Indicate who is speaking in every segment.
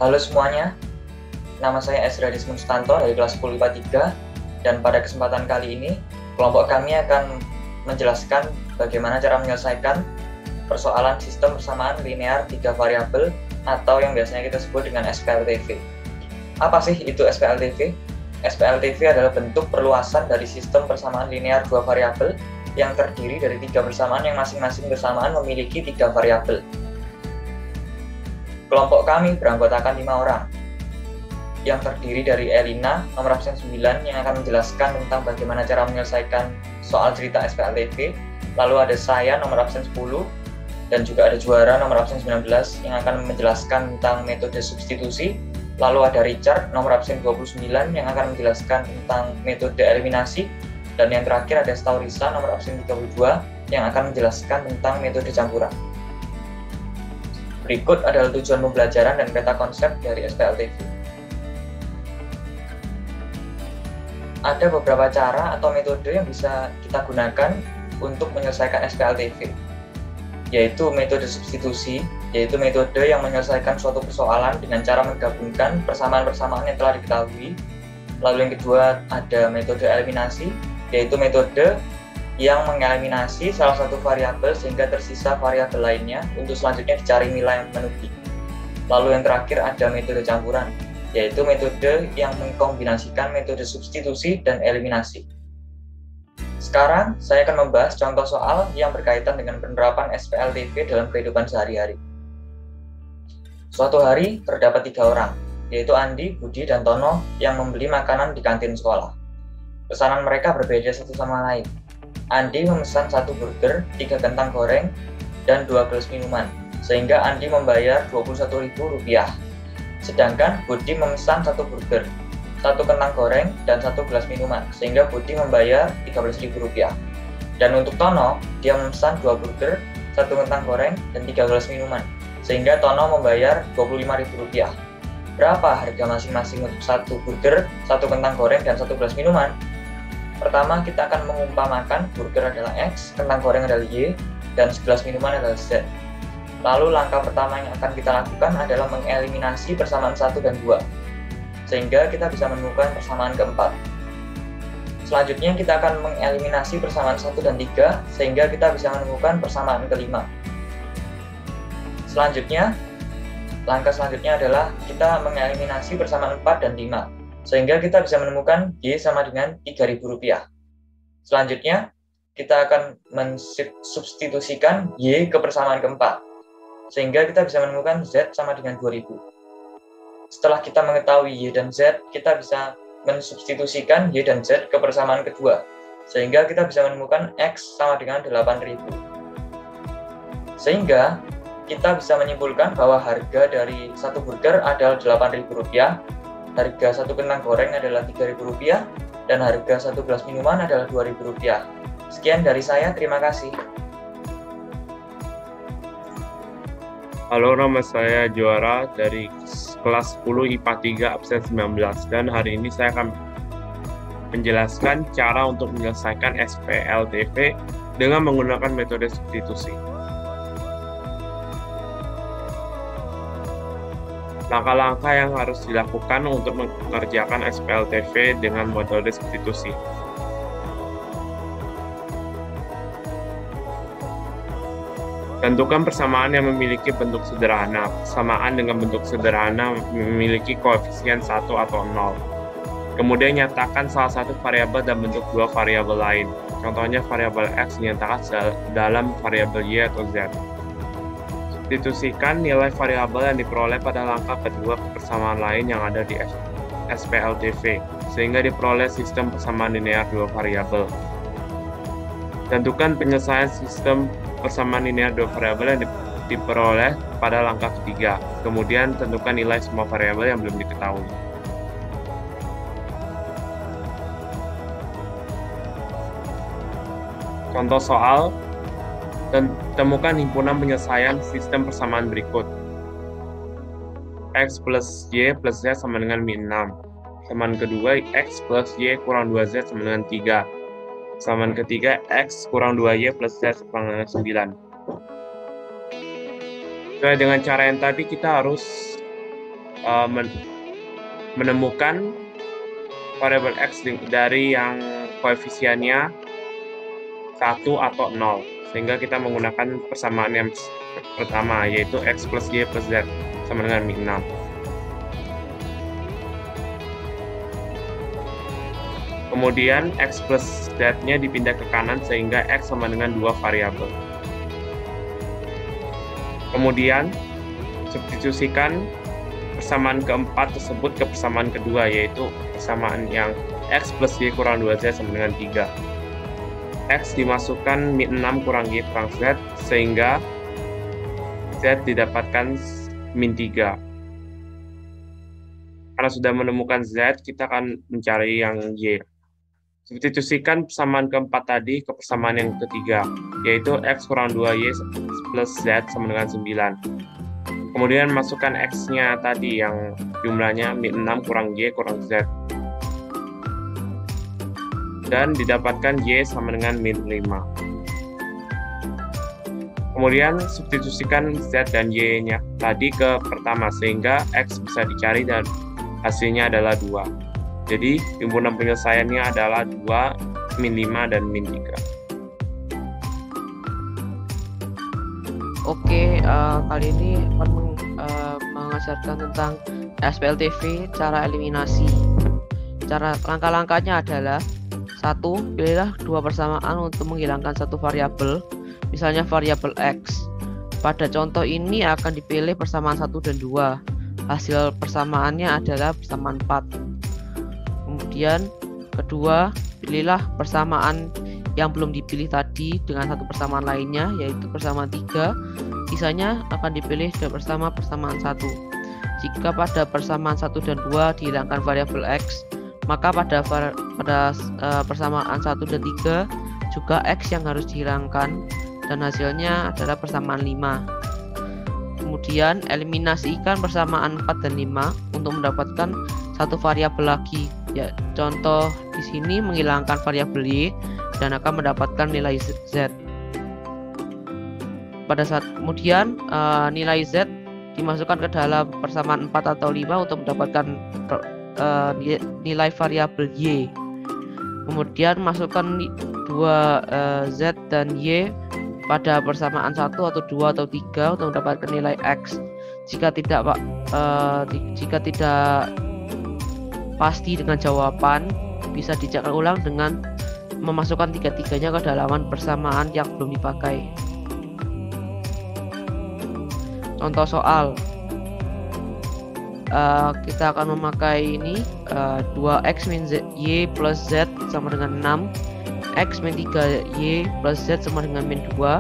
Speaker 1: Halo semuanya, nama saya Ezra Dismustanto dari kelas 10 IPA 3, dan pada kesempatan kali ini, kelompok kami akan menjelaskan bagaimana cara menyelesaikan persoalan sistem persamaan linear 3 variabel atau yang biasanya kita sebut dengan SPLTV. Apa sih itu SPLTV? SPLTV adalah bentuk perluasan dari sistem persamaan linear 2 variabel yang terdiri dari 3 persamaan yang masing-masing bersamaan memiliki 3 variabel. Kelompok kami beranggotakan 5 orang, yang terdiri dari Elina, nomor absen 9, yang akan menjelaskan tentang bagaimana cara menyelesaikan soal cerita SPLTV. Lalu ada saya, nomor absen 10, dan juga ada Juara, nomor absen 19, yang akan menjelaskan tentang metode substitusi. Lalu ada Richard, nomor absen 29, yang akan menjelaskan tentang metode eliminasi. Dan yang terakhir ada Staurisa, nomor absen 32, yang akan menjelaskan tentang metode campuran. Berikut adalah tujuan pembelajaran dan peta konsep dari SPLTV. Ada beberapa cara atau metode yang bisa kita gunakan untuk menyelesaikan SPLTV, yaitu metode substitusi, yaitu metode yang menyelesaikan suatu persoalan dengan cara menggabungkan persamaan-persamaan yang telah diketahui. Lalu yang kedua ada metode eliminasi, yaitu metode yang mengeliminasi salah satu variabel sehingga tersisa variabel lainnya untuk selanjutnya dicari nilai yang menuju. Lalu yang terakhir ada metode campuran, yaitu metode yang mengkombinasikan metode substitusi dan eliminasi. Sekarang saya akan membahas contoh soal yang berkaitan dengan penerapan SPLTV dalam kehidupan sehari-hari. Suatu hari terdapat 3 orang, yaitu Andi, Budi, dan Tono yang membeli makanan di kantin sekolah. Pesanan mereka berbeda satu sama lain. Andi memesan 1 burger, 3 kentang goreng, dan 2 gelas minuman, sehingga Andi membayar Rp21.000. Sedangkan Budi memesan 1 burger, 1 kentang goreng, dan 1 gelas minuman, sehingga Budi membayar Rp13.000. Dan untuk Tono, dia memesan 2 burger, 1 kentang goreng, dan 3 gelas minuman, sehingga Tono membayar Rp25.000. Berapa harga masing-masing untuk 1 burger, 1 kentang goreng, dan 1 gelas minuman? Pertama, kita akan mengumpamakan burger adalah X, kentang goreng adalah Y, dan segelas minuman adalah Z. Lalu langkah pertama yang akan kita lakukan adalah mengeliminasi persamaan 1 dan 2, sehingga kita bisa menemukan persamaan keempat. Selanjutnya kita akan mengeliminasi persamaan 1 dan 3, sehingga kita bisa menemukan persamaan kelima. Langkah selanjutnya adalah kita mengeliminasi persamaan 4 dan 5, sehingga kita bisa menemukan Y sama dengan Rp3.000. Selanjutnya, kita akan mensubstitusikan Y ke persamaan keempat, sehingga kita bisa menemukan Z sama dengan 2.000. Setelah kita mengetahui Y dan Z, kita bisa mensubstitusikan Y dan Z ke persamaan kedua, sehingga kita bisa menemukan X sama dengan 8.000. Sehingga, kita bisa menyimpulkan bahwa harga dari 1 burger adalah Rp8.000, harga 1 kentang goreng adalah Rp3.000, dan harga 1 gelas minuman adalah Rp2.000. Sekian dari saya, terima kasih.
Speaker 2: Halo, nama saya Juara dari kelas 10 IPA 3 absen 19, dan hari ini saya akan menjelaskan cara untuk menyelesaikan SPLTV dengan menggunakan metode substitusi. Langkah-langkah yang harus dilakukan untuk mengerjakan SPLTV dengan metode substitusi. Tentukan persamaan yang memiliki bentuk sederhana. Persamaan dengan bentuk sederhana memiliki koefisien 1 atau 0. Kemudian nyatakan salah satu variabel dan bentuk 2 variabel lain. Contohnya variabel X dinyatakan dalam variabel Y atau Z. Substitusikan nilai variabel yang diperoleh pada langkah kedua ke persamaan lain yang ada di SPLTV, sehingga diperoleh sistem persamaan linear 2 variabel. Tentukan penyelesaian sistem persamaan linear 2 variabel yang diperoleh pada langkah ketiga. Kemudian tentukan nilai semua variabel yang belum diketahui. Contoh soal, temukan himpunan penyelesaian sistem persamaan berikut. X plus Y plus Z sama dengan min 6. Persamaan kedua, X plus Y kurang 2Z sama dengan 3. Persamaan ketiga, X kurang 2Y plus Z sama dengan 9. Sesuai dengan cara yang tadi, kita harus menemukan variabel X dari yang koefisiennya 1 atau 0, sehingga kita menggunakan persamaan yang pertama, yaitu X plus Y plus Z sama dengan min 6. Kemudian X plus Z-nya dipindah ke kanan sehingga X sama dengan 2 variabel. Kemudian substitusikan persamaan keempat tersebut ke persamaan kedua, yaitu persamaan yang X plus Y kurang 2Z sama dengan 3. X dimasukkan min 6 kurang Y kurang Z, sehingga Z didapatkan min 3. Karena sudah menemukan Z, kita akan mencari yang Y. Substitusikan persamaan keempat tadi ke persamaan yang ketiga, yaitu X kurang 2Y plus Z sama dengan 9. Kemudian masukkan X-nya tadi yang jumlahnya min 6 kurang Y kurang Z. Dan didapatkan Y sama dengan min 5. Kemudian substitusikan Z dan Y-nya tadi ke pertama, sehingga X bisa dicari dan hasilnya adalah 2. Jadi himpunan penyelesaiannya adalah 2, min 5, dan min 3.
Speaker 3: Oke, kali ini akan mengajarkan tentang SPLTV, cara eliminasi. Cara langkah-langkahnya adalah: 1. Pilihlah 2 persamaan untuk menghilangkan satu variabel, misalnya variabel X. Pada contoh ini akan dipilih persamaan 1 dan 2. Hasil persamaannya adalah persamaan 4. Kemudian kedua, pilihlah persamaan yang belum dipilih tadi dengan satu persamaan lainnya, yaitu persamaan 3. Sisanya akan dipilih bersama persamaan 1. Jika pada persamaan 1 dan 2 dihilangkan variabel X, maka pada persamaan 1 dan 3 juga X yang harus dihilangkan, dan hasilnya adalah persamaan 5. Kemudian eliminasikan persamaan 4 dan 5 untuk mendapatkan satu variabel lagi. Ya, contoh di sini menghilangkan variabel Y dan akan mendapatkan nilai Z. Pada saat kemudian nilai Z dimasukkan ke dalam persamaan 4 atau 5 untuk mendapatkan nilai variabel Y. Kemudian masukkan 2 Z dan Y pada persamaan 1 atau 2 atau 3 untuk mendapatkan nilai X. Jika tidak pasti dengan jawaban, bisa dicek ulang dengan memasukkan tiga-tiganya ke halaman persamaan yang belum dipakai. Contoh soal, kita akan memakai ini 2x min y plus z sama dengan 6, x min 3y plus z sama dengan min 2,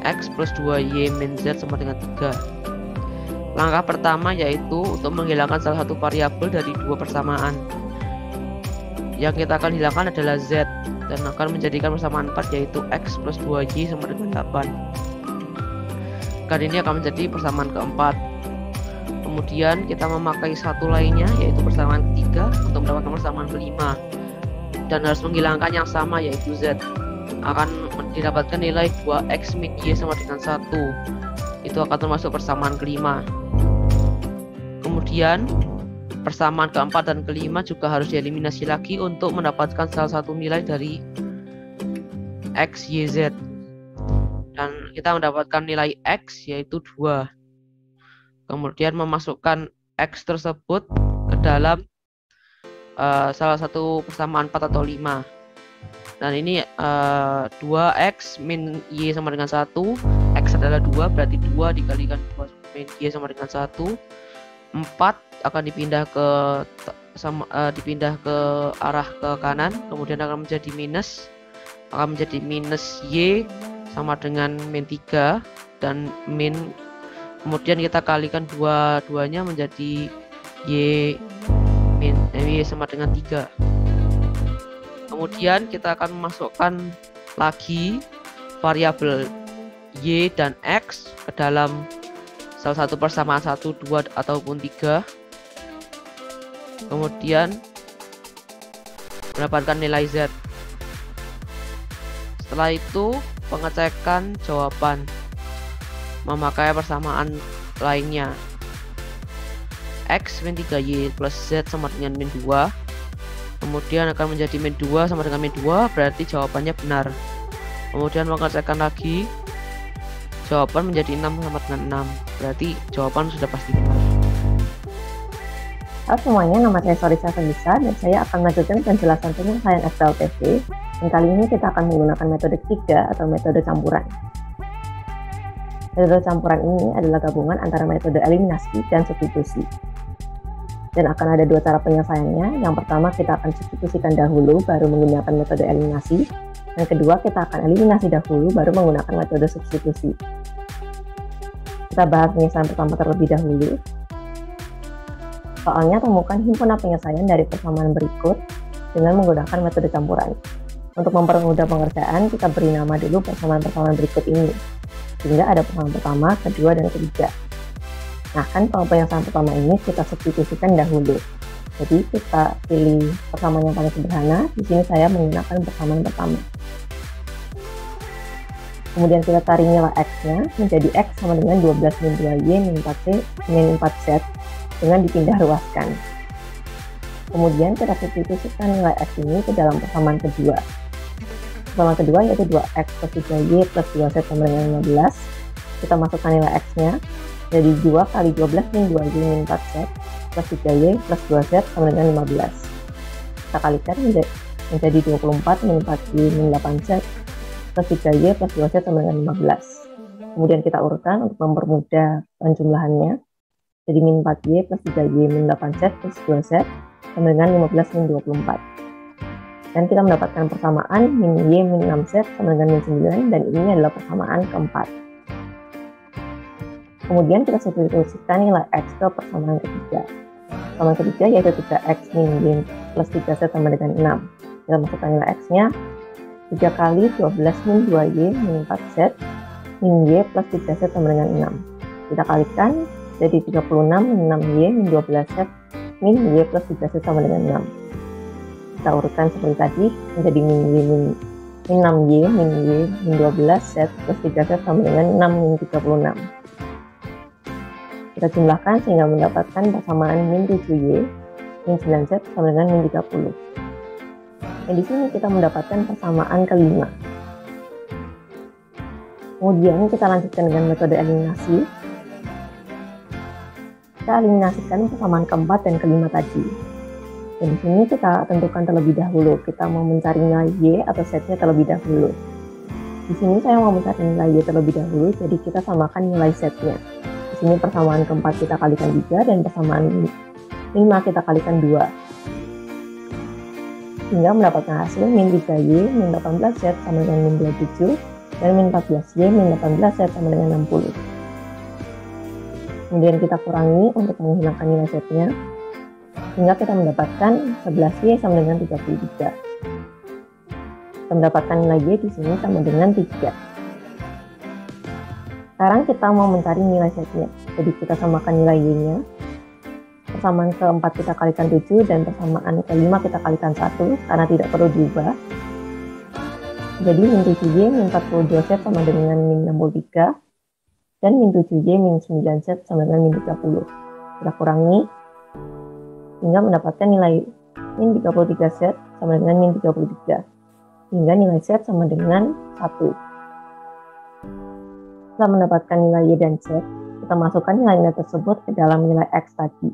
Speaker 3: x plus 2y min z sama dengan 3. Langkah pertama yaitu untuk menghilangkan salah satu variabel dari 2 persamaan. Yang kita akan hilangkan adalah z dan akan menjadikan persamaan 4, yaitu x plus 2y sama dengan 8. Kali ini akan menjadi persamaan keempat. Kemudian kita memakai satu lainnya, yaitu persamaan ketiga, untuk mendapatkan persamaan kelima, dan harus menghilangkan yang sama, yaitu z. Akan didapatkan nilai 2x min y sama dengan 1. Itu akan termasuk persamaan kelima. Kemudian persamaan keempat dan kelima juga harus dieliminasi lagi untuk mendapatkan salah satu nilai dari x, y, z. Dan kita mendapatkan nilai x yaitu 2. Kemudian memasukkan x tersebut ke dalam salah satu persamaan 4 atau 5. Dan ini 2x min y sama dengan 1. X adalah 2, berarti 2 dikalikan 2 min y sama dengan 1. 4 akan dipindah ke arah ke kanan, kemudian akan menjadi minus y sama dengan min 3 dan min, kemudian kita kalikan dua-duanya menjadi y sama dengan 3. Kemudian kita akan memasukkan lagi variabel y dan x ke dalam salah satu persamaan 1, 2 ataupun 3. Kemudian mendapatkan nilai z. Setelah itu pengecekan jawaban memakai persamaan lainnya. X min 3Y plus Z sama dengan min 2, kemudian akan menjadi min 2 sama dengan min 2, berarti jawabannya benar. Kemudian mengerjakan lagi, jawaban menjadi 6 sama dengan 6, berarti jawaban sudah pasti benar.
Speaker 4: Halo semuanya, nama saya Sorisa Felisa dan saya akan melanjutkan penjelasan penyelesaian SPLTV. Dan kali ini kita akan menggunakan metode ketiga atau metode campuran. Metode campuran ini adalah gabungan antara metode eliminasi dan substitusi. Dan akan ada dua cara penyelesaiannya. Yang pertama kita akan substitusikan dahulu baru menggunakan metode eliminasi. Dan kedua kita akan eliminasi dahulu baru menggunakan metode substitusi. Kita bahas penyelesaian pertama terlebih dahulu. Soalnya temukan himpunan penyelesaian dari persamaan berikut dengan menggunakan metode campuran. Untuk mempermudah pengerjaan, kita beri nama dulu persamaan-persamaan berikut ini. Sehingga ada persamaan pertama, kedua, dan ketiga. Nah, kan kalau penyelesaian pertama ini kita substitusikan dahulu. Jadi kita pilih persamaan yang paling sederhana. Di sini saya menggunakan persamaan pertama. Kemudian kita cari nilai X-nya menjadi X sama dengan 12 min 2Y min 4C min 4Z dengan dipindah ruaskan. Kemudian kita substitusikan nilai X ini ke dalam persamaan kedua. Persamaan kedua yaitu 2X plus 3Y plus 2Z sama dengan 15. Kita masukkan nilai X-nya jadi 2 kali 12 min 2Y min 4Z plus 3Y plus 2Z sama dengan 15. Kita kalikan menjadi 24 min 4Y min 8Z plus 3Y plus 2Z sama dengan 15. Kemudian kita urutkan untuk mempermudah penjumlahannya. Jadi min 4Y plus 3Y min 8Z plus 2Z sama dengan 15 min 24. Dan kita mendapatkan persamaan min Y min 6Z sama dengan min 9, dan ini adalah persamaan keempat. Kemudian kita substitusikan nilai X ke persamaan ketiga. Persamaan ketiga yaitu 3X min Y plus 3Z sama dengan 6. Kita masukkan nilai X-nya 3 kali 12 min 2Y min 4Z min Y plus 3Z sama dengan 6. Kita kalikan jadi 36 min 6Y min 12Z min Y plus 3Z sama dengan 6. Kita urutkan seperti tadi menjadi min 6Y min Y min 12Z plus 3Z sama dengan 6 min 36. Kita jumlahkan sehingga mendapatkan persamaan min 7Y min 9Z sama dengan min 30. Dan di sini kita mendapatkan persamaan kelima. Kemudian kita lanjutkan dengan metode eliminasi. Kita eliminasikan persamaan keempat dan kelima tadi. Dan di sini kita tentukan terlebih dahulu. Kita mau mencari nilai Y atau Z-nya terlebih dahulu. Di sini saya mau mencari nilai Y terlebih dahulu, jadi kita samakan nilai Z-nya. Di sini persamaan keempat kita kalikan 3 dan persamaan 5 kita kalikan 2. Sehingga mendapatkan hasil min 3Y min 18Z sama dengan min 27 dan min 14Y min 18Z sama dengan 60. Kemudian kita kurangi untuk menghilangkan nilai Z-nya, sehingga kita mendapatkan 11Y sama dengan 33. Kita mendapatkan nilai Y di sini sama dengan 3. Sekarang kita mau mencari nilai Z-nya, jadi kita samakan nilai Y-nya. Persamaan keempat kita kalikan 7 dan persamaan kelima kita kalikan 1 karena tidak perlu diubah. Jadi min 7Y min 42Z sama dengan min 63. Dan min 7Y min 9Z sama dengan min 30. Kita kurangi hingga mendapatkan nilai min 33Z sama dengan min 33. Hingga nilai Z sama dengan 1. Setelah mendapatkan nilai Y dan Z, kita masukkan nilai-nilai tersebut ke dalam nilai X tadi.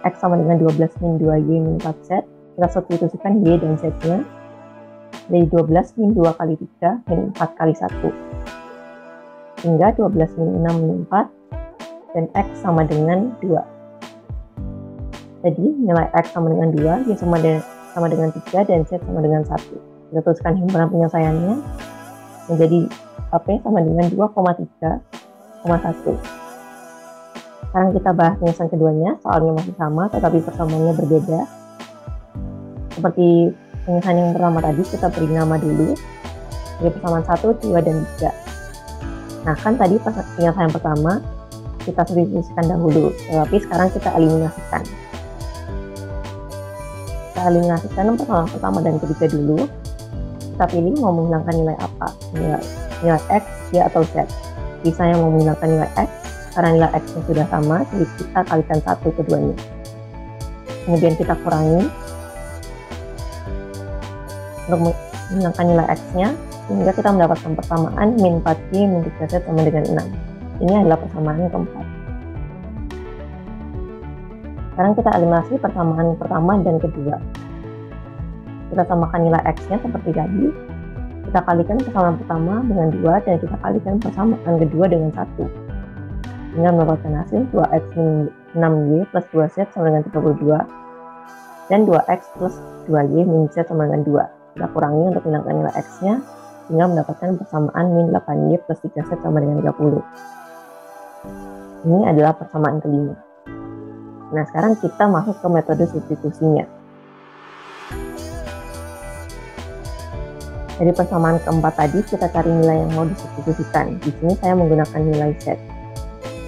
Speaker 4: X sama dengan 12 min 2Y min 4Z. Kita substitusikan Y dan Z-nya. Dari 12 min 2 kali 3 min 4 kali 1. Hingga 12 min 6 min 4 dan X sama dengan 2. Jadi nilai X sama dengan 2, Y sama dengan 3 dan Z sama dengan 1. Kita tuliskan himpunan penyelesaiannya menjadi AP sama dengan 2,3,1. Sekarang kita bahas penyelesaian keduanya, soalnya masih sama tetapi persamaannya berbeda. Seperti penyelesaian yang pertama tadi, kita beri nama dulu. Jadi persamaan 1, 2, dan 3. Nah kan tadi penyelesaian pertama kita substitusikan dahulu, tetapi sekarang kita eliminasikan. Kita eliminasikan persamaan pertama dan ketiga dulu. Kita pilih mau menghilangkan nilai apa, nilai X, Y, atau Z. Bisa yang mau menghilangkan nilai X, Karena nilai X-nya sudah sama, jadi kita kalikan 1 keduanya. Kemudian kita kurangi untuk menangkan nilai X-nya, sehingga kita mendapatkan persamaan min 4Y min 3Z sama dengan 6. Ini adalah persamaan yang keempat. Sekarang kita eliminasi persamaan pertama dan kedua. Kita samakan nilai X-nya seperti tadi. Kita kalikan persamaan pertama dengan 2 dan kita kalikan persamaan kedua dengan 1. Sehingga mendapatkan hasil 2X min 6Y plus 2Z sama dengan 32 dan 2X plus 2Y min Z sama dengan 2. Kita kurangi untuk menangkan nilai X-nya sehingga mendapatkan persamaan min 8Y plus 3Z sama dengan 30. Ini adalah persamaan kelima. Nah, sekarang kita masuk ke metode substitusinya. Dari persamaan keempat tadi, kita cari nilai yang mau disubstitusikan. Di sini saya menggunakan nilai Z.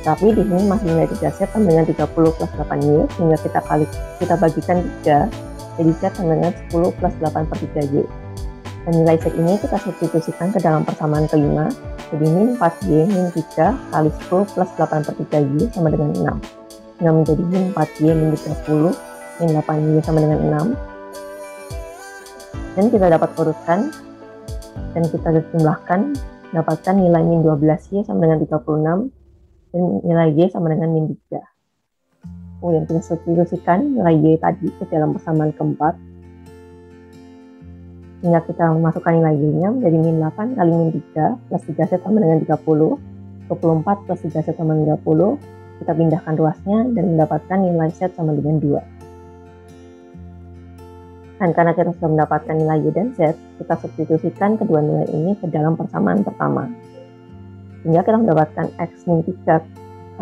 Speaker 4: Tapi di sini masih nilai 3Z sama dengan 30 plus 8Y, sehingga kita bagikan 3, jadi Z sama dengan 10 plus 8 per 3Y. Dan nilai Z ini kita substitusikan ke dalam persamaan kelima, jadi min 4Y min 3 kali 10 plus 8 per 3Y sama dengan 6. Sehingga menjadi min 4Y min 30 min 8Y sama dengan 6. Dan kita dapat urutkan dan kita jumlahkan, dapatkan nilai min 12Y sama dengan 36 dan nilai Y sama dengan min 3. Kemudian kita substitusikan nilai Y tadi ke dalam persamaan keempat, sehingga kita memasukkan nilai Y-nya menjadi min 8 kali min 3 plus 3Z sama dengan 30, 24 plus 3Z sama dengan 30, kita pindahkan ruasnya dan mendapatkan nilai Z sama dengan 2. Dan karena kita sudah mendapatkan nilai Y dan Z, kita substitusikan kedua nilai ini ke dalam persamaan pertama. Sehingga kita mendapatkan X min 3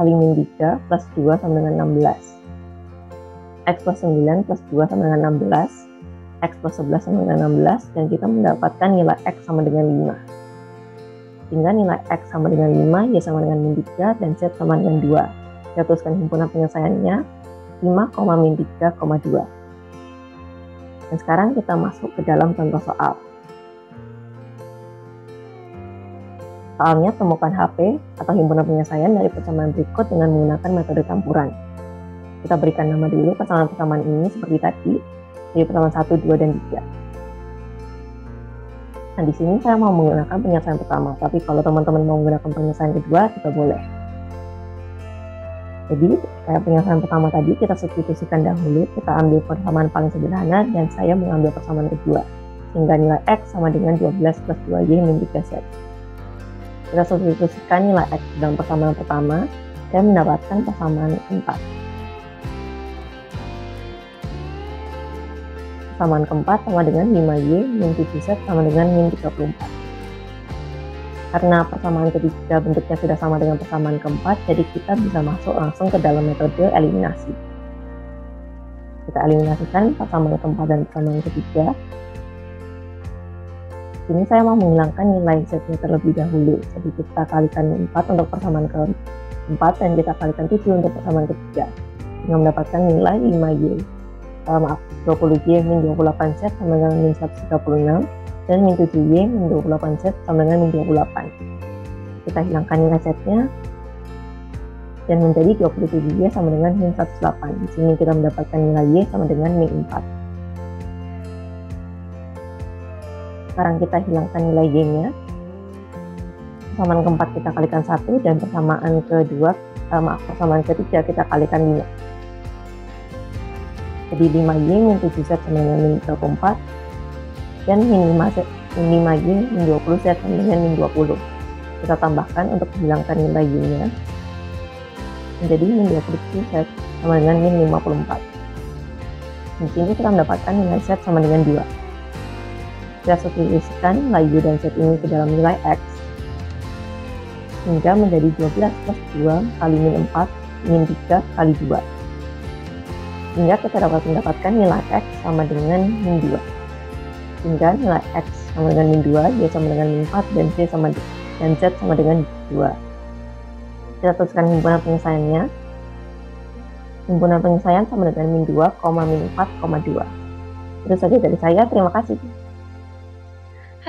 Speaker 4: kali min 3 plus 2 sama dengan 16. X plus 9 plus 2 sama dengan 16. X plus 11 sama dengan 16. Dan kita mendapatkan nilai X sama dengan 5. Sehingga nilai X sama dengan 5, Y sama dengan min 3, dan Z sama dengan 2. Kita tuliskan himpunan penyelesaiannya 5, min 3, 2. Dan sekarang kita masuk ke dalam contoh soal. Soalnya temukan HP atau himpunan penyelesaian dari persamaan berikut dengan menggunakan metode campuran. Kita berikan nama dulu persamaan-persamaan ini seperti tadi, jadi persamaan 1, 2, dan 3. Nah, di sini saya mau menggunakan penyelesaian pertama, tapi kalau teman-teman mau menggunakan penyelesaian kedua, juga boleh. Jadi, kayak penyelesaian pertama tadi, kita substitusikan dahulu, kita ambil persamaan paling sederhana, dan saya mengambil persamaan kedua. Sehingga nilai X sama dengan 12 plus 2Y min 3Z. Kita substitusikan nilai X dalam persamaan pertama, dan mendapatkan persamaan 4. Persamaan keempat sama dengan 5Y min 7Z sama dengan min 34. Karena persamaan ketiga bentuknya sudah sama dengan persamaan keempat, jadi kita bisa masuk langsung ke dalam metode eliminasi. Kita eliminasikan persamaan keempat dan persamaan ketiga. Sini saya mau menghilangkan nilai Z-nya terlebih dahulu. Jadi kita kalikan 4 untuk persamaan keempat dan kita kalikan 7 untuk persamaan ketiga. Dengan mendapatkan nilai 5Y. 20Y min 28Z sama dengan min 136. Dan min 7Y min 28Z sama dengan min 28. Kita hilangkan nilai Z-nya dan menjadi 27Y sama dengan min 108. Di sini kita mendapatkan nilai Y sama dengan min 4. Sekarang kita hilangkan nilai Y-nya. Persamaan keempat kita kalikan 1 dan persamaan persamaan ketiga kita kalikan 5. Jadi 5Y min 7Z sama dengan min 34. Dan min 5Y min 20Z sama dengan min 20. Kita tambahkan untuk menghilangkan nilai Y-nya menjadi min 27Z sama dengan min 54. Di sini kita mendapatkan nilai Z sama dengan 2. Kita substitusikan nilai Y dan Z ini ke dalam nilai X hingga menjadi 12 plus 2 kali min 4 min 3 kali 2. Hingga kita dapat mendapatkan nilai X sama dengan min 2. Hingga nilai X sama dengan min 2, Y sama dengan min 4, dan Z sama dengan 2. Kita tuliskan himpunan penyelesaiannya. Himpunan penyelesaian sama dengan min 2, min 4, 2. Itu saja dari saya, terima kasih.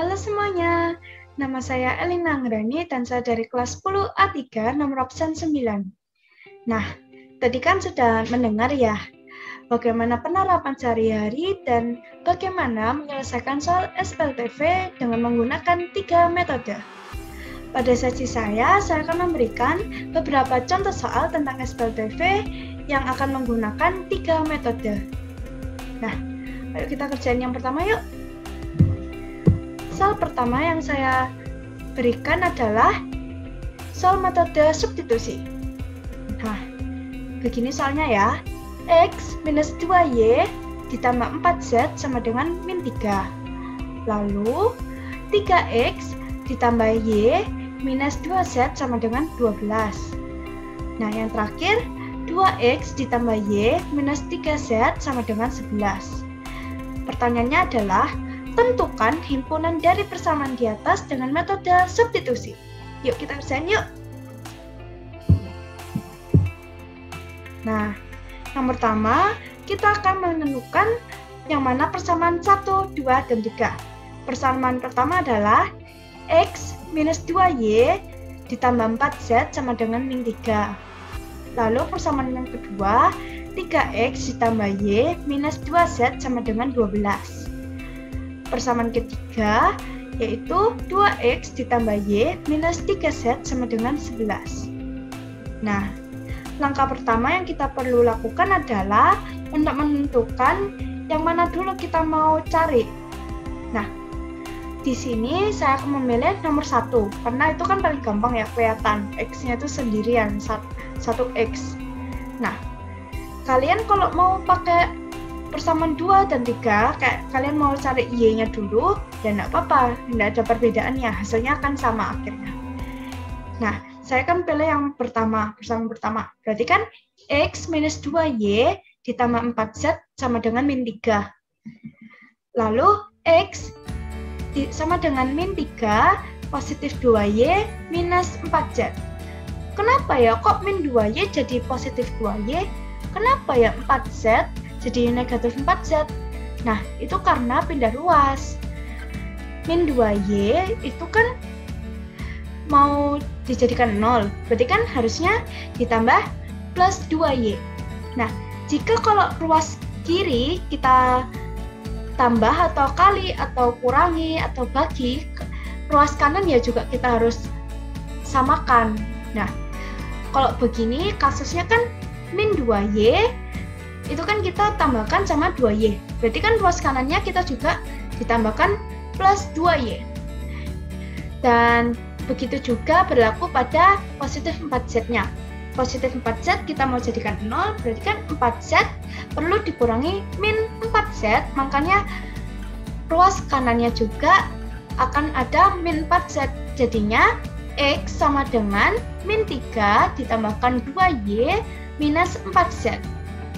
Speaker 5: Halo semuanya, Nama saya Elina Anggrani dan saya dari kelas 10 A3 nomor absen 9. Nah, tadi kan sudah mendengar ya bagaimana penerapan sehari-hari dan bagaimana menyelesaikan soal SPLTV dengan menggunakan 3 metode. Pada sesi saya akan memberikan beberapa contoh soal tentang SPLTV yang akan menggunakan 3 metode. Nah, ayo kita kerjain yang pertama yuk. Soal pertama yang saya berikan adalah soal metode substitusi. Nah, begini soalnya ya. X minus 2Y ditambah 4Z sama dengan min 3. Lalu, 3X ditambah Y minus 2Z sama dengan 12. Nah, yang terakhir, 2X ditambah Y minus 3Z sama dengan 11. Pertanyaannya adalah, tentukan himpunan dari persamaan di atas dengan metode substitusi. Yuk kita kerjain yuk. Nah, yang pertama kita akan menentukan yang mana persamaan 1, 2, dan 3. Persamaan pertama adalah X minus 2Y ditambah 4Z sama dengan min 3. Lalu persamaan yang kedua, 3X ditambah Y minus 2Z sama dengan 12. Persamaan ketiga yaitu 2X ditambah Y minus 3Z sama dengan 11. Nah, langkah pertama yang kita perlu lakukan adalah untuk menentukan yang mana dulu kita mau cari. Nah, di sini saya akan memilih nomor 1 karena itu kan paling gampang ya, kelihatan X-nya itu sendirian 1X. Nah, kalian kalau mau pakai persamaan 2 dan 3, kayak kalian mau cari Y-nya dulu, ya nggak apa-apa, nggak ada perbedaannya, hasilnya akan sama akhirnya. Nah, saya akan pilih yang pertama, persamaan pertama. Berarti kan X minus 2Y ditambah 4Z sama dengan min 3. Lalu X sama dengan min 3, positif 2Y minus 4Z. Kenapa ya kok min 2Y jadi positif 2Y? Kenapa ya 4Z jadi negatif 4Z? Nah, itu karena pindah ruas. Min 2Y itu kan mau dijadikan 0, berarti kan harusnya ditambah plus 2Y. Nah, jika kalau ruas kiri kita tambah atau kali atau kurangi atau bagi, ruas kanan ya juga kita harus samakan. Nah, kalau begini kasusnya kan min 2Y itu kan kita tambahkan sama 2Y. Berarti kan ruas kanannya kita juga ditambahkan plus 2Y. Dan begitu juga berlaku pada positif 4Z-nya. Positif 4Z kita mau jadikan 0, berarti kan 4Z perlu dikurangi min 4Z, makanya ruas kanannya juga akan ada min 4Z. Jadinya X sama dengan min 3 ditambahkan 2Y minus 4Z.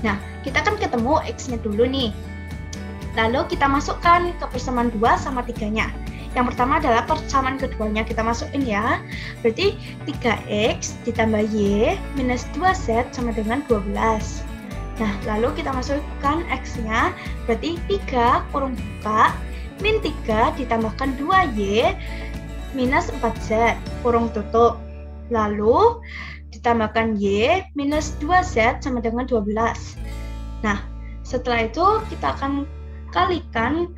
Speaker 5: Nah, kita kan ketemu X-nya dulu nih. Lalu kita masukkan ke persamaan 2 sama 3-nya. Yang pertama adalah persamaan keduanya, kita masukin ya. Berarti 3X ditambah Y minus 2Z sama dengan 12. Nah, lalu kita masukkan X-nya, berarti 3 kurung buka, min 3 ditambahkan 2Y minus 4Z, kurung tutup. Lalu ditambahkan Y minus 2Z sama dengan 12. Nah, setelah itu kita akan kalikan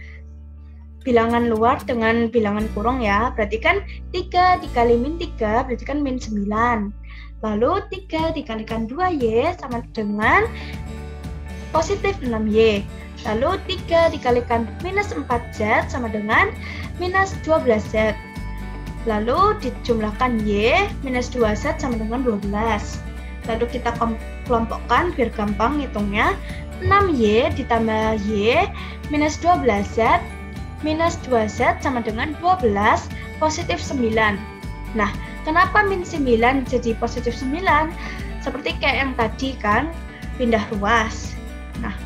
Speaker 5: bilangan luar dengan bilangan kurung ya. Berarti kan 3 dikali min 3 berarti kan min 9. Lalu 3 dikalikan 2Y sama dengan positif 6Y. Lalu 3 dikalikan minus 4Z sama dengan minus 12Z. Lalu dijumlahkan Y minus 2Z sama dengan 12. Lalu kita kelompokkan biar gampang ngitungnya. 6Y ditambah Y minus 12Z minus 2Z sama dengan 12 positif 9. Nah, kenapa min 9 jadi positif 9? Seperti kayak yang tadi kan, pindah ruas. Nah,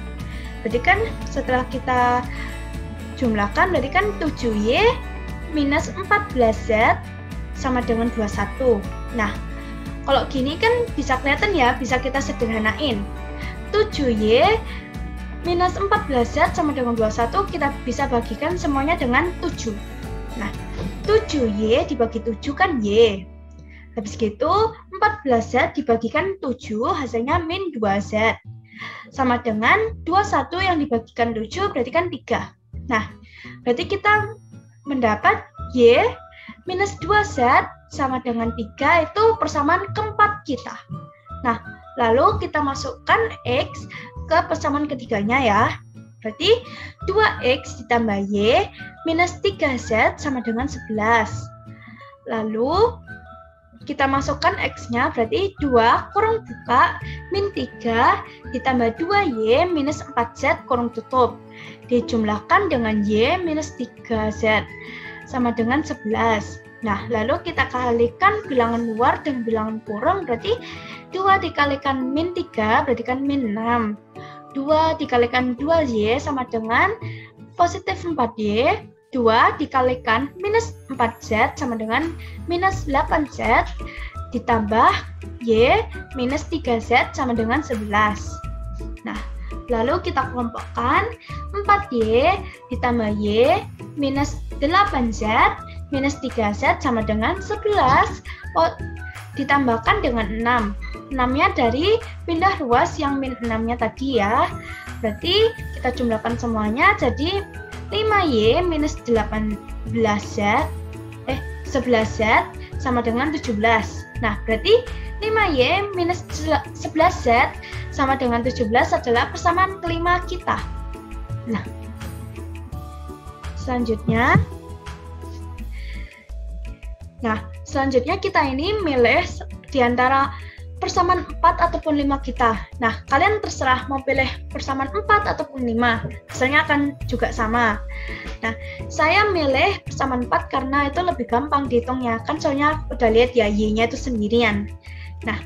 Speaker 5: berarti kan setelah kita jumlahkan, berarti kan 7Y minus 14Z sama dengan 21. Nah, kalau gini kan bisa kelihatan ya, bisa kita sederhanain. 7Y minus 14Z sama dengan 21 kita bisa bagikan semuanya dengan 7. Nah, 7Y dibagi 7 kan Y. Habis gitu 14Z dibagikan 7 hasilnya min 2Z. Sama dengan 21 yang dibagikan 7 berarti kan 3. Nah, berarti kita mendapat Y minus 2Z sama dengan 3 itu persamaan keempat kita. Nah, lalu kita masukkan X ke persamaan ketiganya ya. Berarti 2X ditambah Y minus 3Z sama dengan 11. Lalu kita masukkan X-nya berarti 2 kurung buka min 3 ditambah 2Y minus 4Z kurung tutup. Dijumlahkan dengan Y minus 3Z sama dengan 11. Nah, lalu kita kalikan bilangan luar dan bilangan kurung berarti 2 dikalikan min 3 berarti kan min 6. 2 dikalikan 2Y sama dengan positif 4Y. 2 dikalikan minus 4Z sama dengan minus 8Z. Ditambah Y minus 3Z sama dengan 11. Nah, lalu kita kelompokkan 4Y ditambah Y minus 8Z minus 3Z sama dengan 11. Ditambahkan dengan 6. 6-nya dari pindah ruas yang min 6-nya tadi ya. Berarti kita jumlahkan semuanya jadi 5Y minus 11Z sama dengan 17. Nah, berarti 5Y minus 11Z sama dengan 17 adalah persamaan kelima kita. Nah, selanjutnya kita ini milih di antara persamaan 4 ataupun 5 kita. Nah, kalian terserah mau pilih persamaan 4 ataupun 5. Hasilnya akan juga sama. Nah, saya milih persamaan 4 karena itu lebih gampang dihitungnya. Kan soalnya udah lihat ya, Y-nya itu sendirian. Nah,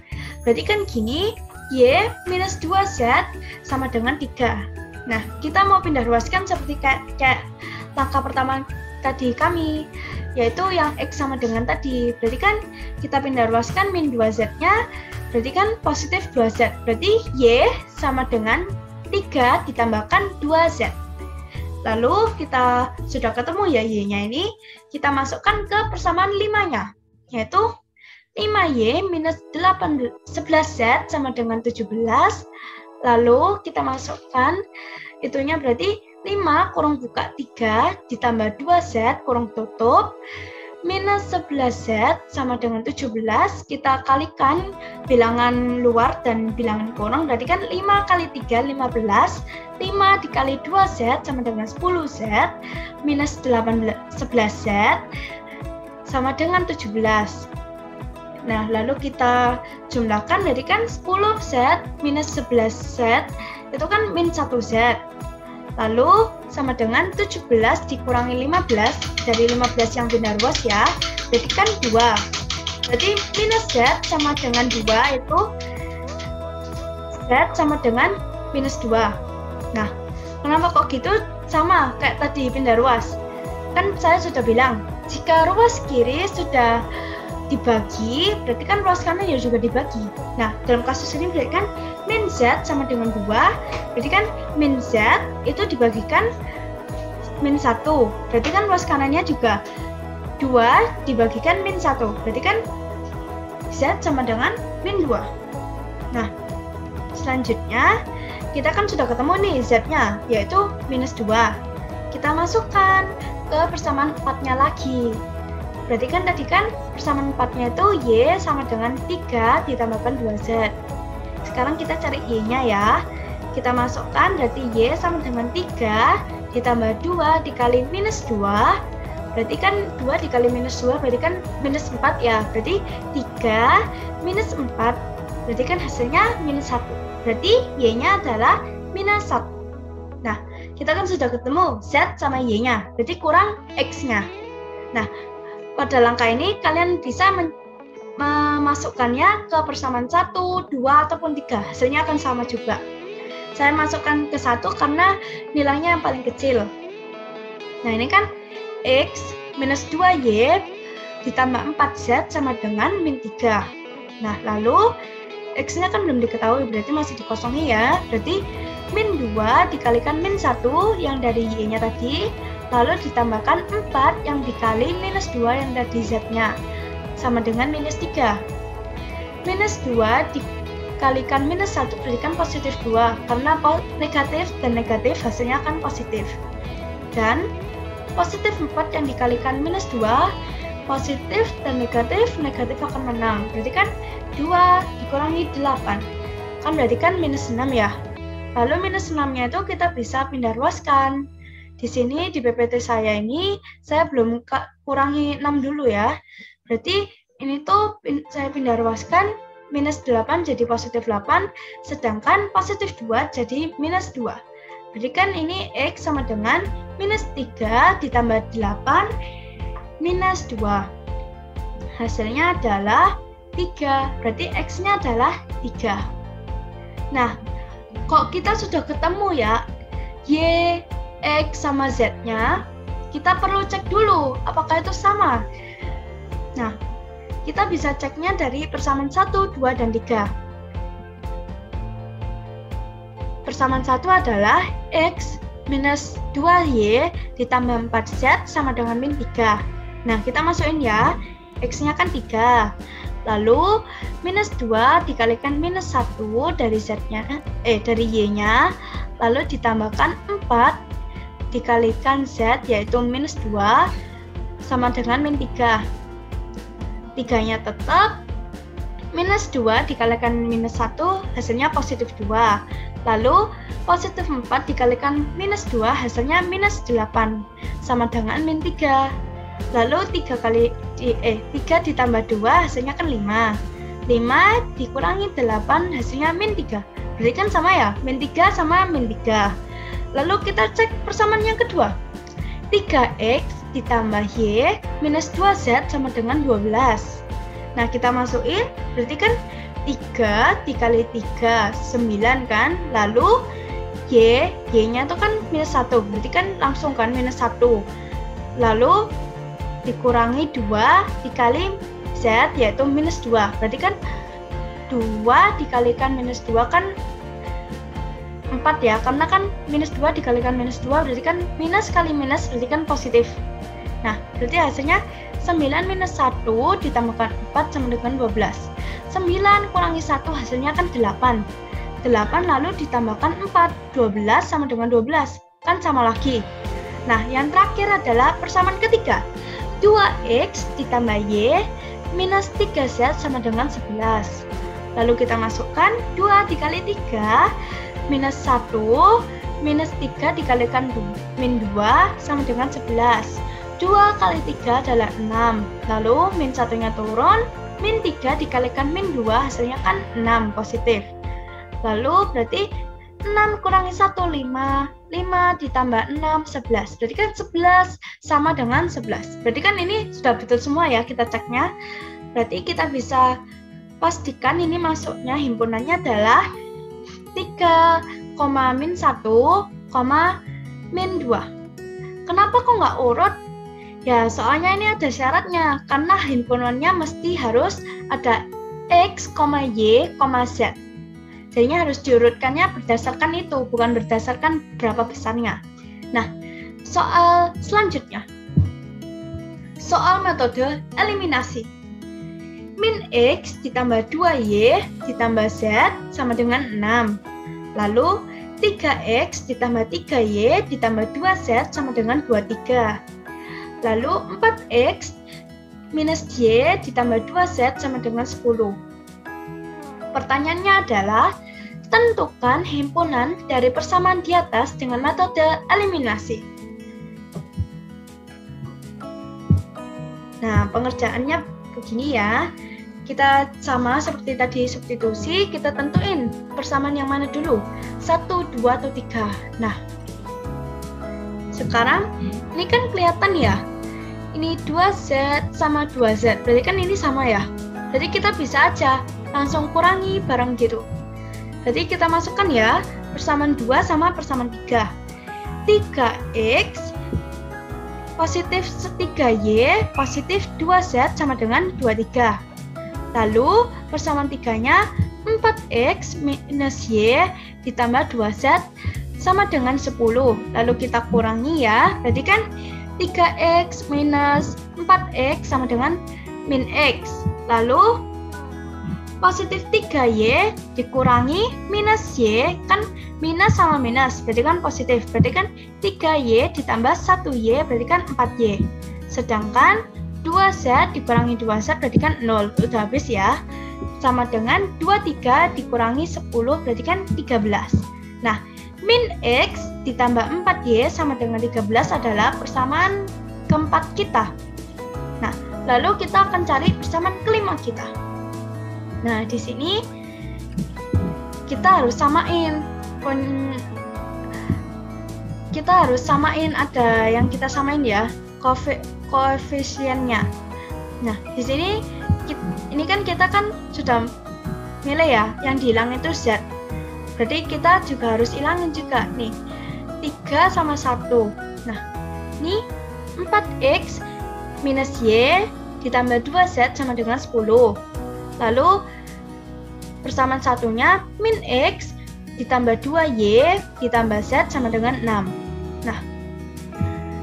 Speaker 5: berarti kan gini, Y minus 2Z sama dengan 3. Nah, kita mau pindah ruaskan seperti kayak langkah pertama tadi kami, yaitu yang X sama dengan tadi. Berarti kan kita pindah ruaskan min 2Z-nya, berarti kan positif 2Z. Berarti Y sama dengan 3 ditambahkan 2Z. Lalu kita sudah ketemu ya Y-nya ini, kita masukkan ke persamaan 5-nya, yaitu 5Y minus 11Z sama dengan 17. Lalu kita masukkan itunya berarti 5 kurung buka 3 ditambah 2Z kurung tutup minus 11Z sama dengan 17. Kita kalikan bilangan luar dan bilangan kurung, berarti kan 5 kali 3 15. 5 dikali 2Z sama dengan 10Z minus 11Z sama dengan 17. Nah, lalu kita jumlahkan, jadi kan 10Z minus 11Z itu kan min 1Z. Lalu sama dengan 17 dikurangi 15, dari 15 yang pindah ruas ya, berarti kan 2. Berarti minus Z sama dengan 2 itu Z sama dengan minus 2. Nah, kenapa kok gitu? Sama kayak tadi pindah ruas. Kan saya sudah bilang, jika ruas kiri sudah dibagi, berarti kan ruas kanan ya juga dibagi. Nah, dalam kasus ini berarti kan min Z sama dengan 2, berarti kan min Z itu dibagikan min 1, berarti kan ruas kanannya juga 2 dibagikan min 1, berarti kan Z sama dengan min 2. Nah, selanjutnya kita kan sudah ketemu nih Z-nya, yaitu minus 2. Kita masukkan ke persamaan 4-nya lagi. Berarti kan tadi kan persamaan 4-nya itu Y sama dengan 3 ditambahkan 2Z. Sekarang kita cari Y-nya ya. Kita masukkan berarti Y sama dengan 3 ditambah 2 dikali minus 2. Berarti kan 2 dikali minus 2 berarti kan minus 4 ya. Berarti 3 minus 4 berarti kan hasilnya minus 1. Berarti Y-nya adalah minus 1. Nah, kita kan sudah ketemu Z sama Y-nya. Berarti kurang X-nya. Nah, pada langkah ini kalian bisa memasukkannya ke persamaan 1, 2, ataupun 3. Hasilnya akan sama juga. Saya masukkan ke 1 karena nilainya yang paling kecil. Nah, ini kan X minus 2Y ditambah 4Z sama dengan min 3. Nah, lalu X-nya kan belum diketahui, berarti masih dikosongi ya. Berarti min 2 dikalikan min 1 yang dari Y-nya tadi. lalu ditambahkan 4 yang dikali minus 2 yang tadi Z-nya, sama dengan minus 3. Minus 2 dikalikan minus 1 berarti kan positif 2, karena negatif dan negatif hasilnya akan positif. Dan positif 4 yang dikalikan minus 2, positif dan negatif akan menang. Berarti kan 2 dikurangi 8, kan berarti kan minus 6 ya. Lalu minus 6-nya itu kita bisa pindah ruaskan. Di sini di PPT saya ini, saya belum kurangi 6 dulu ya. Berarti ini tuh saya pindah ruaskan, minus 8 jadi positif 8, sedangkan positif 2 jadi minus 2. Berarti kan ini X sama dengan minus 3 ditambah 8 minus 2. Hasilnya adalah 3, berarti X-nya adalah 3. Nah, kok kita sudah ketemu ya Y, X sama Z-nya, kita perlu cek dulu apakah itu sama. Nah, kita bisa ceknya dari persamaan 1, 2, dan 3. Persamaan 1 adalah X minus 2Y ditambah 4Z sama dengan min 3. Nah, kita masukin ya, X-nya kan 3. Lalu, minus 2 dikalikan minus 1 dari Z-nya, dari Y-nya, lalu ditambahkan 4 dikalikan Z, yaitu minus 2, sama dengan min 3. 3-nya tetap, minus 2 dikalikan minus 1, hasilnya positif 2. Lalu, positif 4 dikalikan minus 2, hasilnya minus 8, sama dengan min 3. Lalu 3 ditambah 2, hasilnya kan 5. 5 dikurangi 8, hasilnya min 3. Berarti kan sama ya, min 3 sama min 3. Lalu kita cek persamaan yang kedua. 3X ditambah Y minus 2Z sama dengan 12. Nah, kita masukin, berarti kan 3 dikali 3, 9 kan? Lalu Y-nya itu kan minus 1, berarti kan langsung kan minus 1. Lalu dikurangi 2 dikali Z, yaitu minus 2. Berarti kan 2 dikalikan minus 2 kan 4 ya, karena kan minus 2 dikalikan minus 2 berarti kan minus kali minus berarti kan positif. Nah, berarti hasilnya 9 minus 1 ditambahkan 4 sama dengan 12. 9 kurangi 1 hasilnya kan 8. 8 lalu ditambahkan 4, 12 sama dengan 12, kan sama lagi. Nah, yang terakhir adalah persamaan ketiga. 2X ditambah Y minus 3Z sama dengan 11. Lalu kita masukkan 2 dikali 3 minus 1 minus 3 dikalikan min 2 sama dengan 11. 2 kali 3 adalah 6. Lalu min 1-nya turun, min 3 dikalikan min 2 hasilnya kan 6 positif. Lalu berarti 6 kurangi 1, 5. 5 ditambah 6, 11. Berarti kan 11 sama dengan 11. Berarti kan ini sudah betul semua ya kita ceknya. Berarti kita bisa pastikan ini masuknya himpunannya adalah 3, min 1, min 2. Kenapa kok nggak urut? Ya, soalnya ini ada syaratnya. Karena himpunannya mesti harus ada X, Y, Z. Jadinya harus diurutkannya berdasarkan itu, bukan berdasarkan berapa besarnya. Nah, soal selanjutnya. Soal metode eliminasi. Min X ditambah 2Y ditambah Z sama dengan 6. Lalu 3X ditambah 3Y ditambah 2Z sama dengan 23. Lalu 4X minus Y ditambah 2Z sama dengan 10. Pertanyaannya adalah, tentukan himpunan dari persamaan di atas dengan metode eliminasi. Nah, pengerjaannya begini ya. Kita sama seperti tadi substitusi, kita tentuin persamaan yang mana dulu, 1, 2, atau 3. Nah, sekarang ini kan kelihatan ya, ini 2Z sama 2Z, berarti kan ini sama ya. Jadi kita bisa aja langsung kurangi bareng gitu. Jadi kita masukkan ya, persamaan 2 sama persamaan 3. 3X positif 3Y positif 2Z sama dengan 23. Lalu persamaan 3-nya 4X minus Y ditambah 2Z sama dengan 10. Lalu kita kurangi ya, berarti kan 3x minus 4x sama dengan min x. Lalu positif 3y dikurangi minus y, kan minus sama minus, berarti kan positif. Berarti kan 3y ditambah 1y, berarti kan 4y. Sedangkan 2z dikurangi 2z, berarti kan 0. Udah habis ya. Sama dengan 23 dikurangi 10, berarti kan 13. Nah, min x ditambah 4y sama dengan 13 adalah persamaan keempat kita. Nah, lalu kita akan cari persamaan kelima kita. Nah, di sini kita harus samain. Kita harus samain, ada yang kita samain ya, koefisiennya. Nah, di sini ini kan kita kan sudah milih ya, yang dihilang itu z. Berarti kita juga harus hilangin juga nih. 3 sama 1. Nah, ini 4x minus y ditambah 2z sama dengan 10. Lalu persamaan satunya min x ditambah 2y ditambah z sama dengan 6. Nah,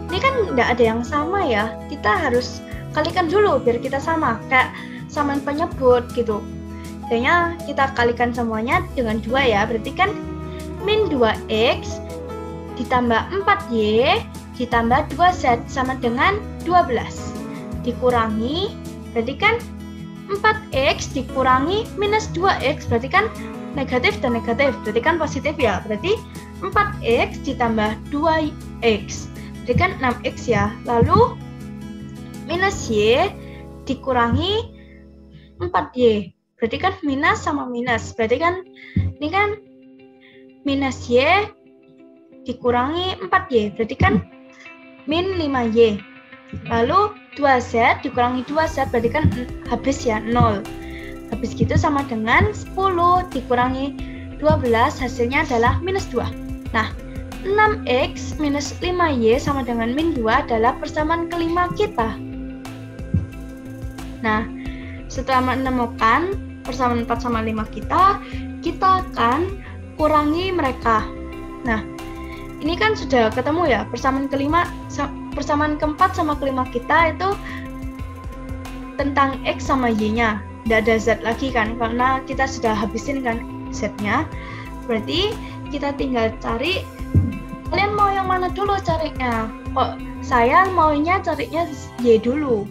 Speaker 5: ini kan tidak ada yang sama ya. Kita harus kalikan dulu biar kita sama, kayak samaan penyebut gitu. Kayaknya kita kalikan semuanya dengan 2 ya. Berarti kan min 2x ditambah 4y ditambah 2z sama dengan 12. Dikurangi, berarti kan 4x dikurangi minus 2x, berarti kan negatif dan negatif, berarti kan positif ya. Berarti 4x ditambah 2x, berarti kan 6x ya. Lalu minus y dikurangi 4y, berarti kan minus sama minus, berarti kan ini kan minus y dikurangi 4y, berarti kan min 5y. Lalu 2z dikurangi 2z, berarti kan habis ya, 0. Habis gitu sama dengan 10 dikurangi 12, hasilnya adalah minus 2. Nah, 6x minus 5y sama dengan min 2 adalah persamaan kelima kita. Nah, setelah menemukan persamaan 4 sama 5 kita akan kurangi mereka. Nah, ini kan sudah ketemu ya, persamaan keempat sama kelima kita itu tentang x sama y-nya. Tidak ada z lagi kan, karena kita sudah habisin kan z-nya. Berarti kita tinggal cari, kalian mau yang mana dulu carinya? Kok saya maunya carinya y dulu.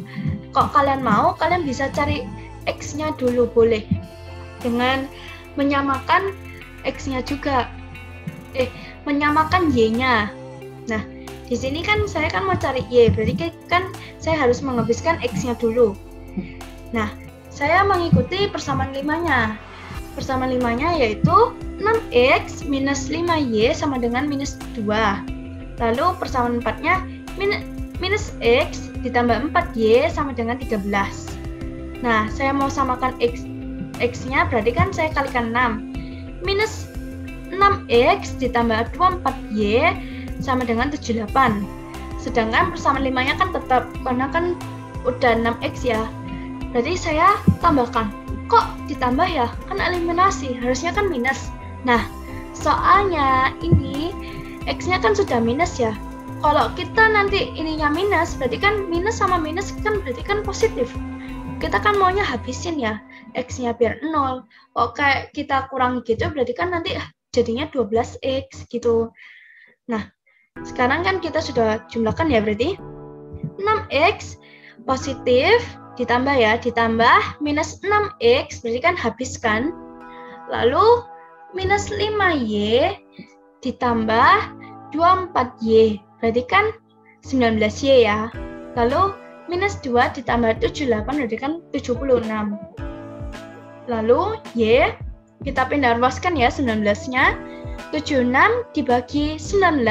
Speaker 5: Kok kalian mau, kalian bisa cari x-nya dulu, boleh. Dengan menyamakan x-nya juga. Menyamakan y-nya. Nah, di sini kan saya kan mau cari y, berarti kan saya harus menghabiskan x-nya dulu. Nah, saya mengikuti persamaan 5-nya. Persamaan 5-nya yaitu 6x minus 5y sama dengan minus 2. Lalu persamaan 4-nya minus x ditambah 4y sama dengan 13. Nah, saya mau samakan x-nya, berarti kan saya kalikan 6. Minus 6x ditambah 24y sama dengan 78. Sedangkan persamaan 5-nya kan tetap, karena kan udah 6x ya. Berarti saya tambahkan. Kok ditambah ya? Kan eliminasi, harusnya kan minus. Nah, soalnya ini x-nya kan sudah minus ya. Kalau kita nanti ininya minus, berarti kan minus sama minus kan berarti kan positif. Kita kan maunya habisin ya, x-nya biar 0. Oke, kita kurangi gitu, berarti kan nanti jadinya 12x gitu. Nah, sekarang kan kita sudah jumlahkan ya, berarti 6x positif ditambah ya, ditambah minus 6x, berarti kan habiskan. Lalu minus 5y ditambah 24y, berarti kan 19y ya. Lalu minus 2 ditambah 78, berarti kan 76. Lalu y kita pindah ruaskan ya 19-nya. 76 dibagi 19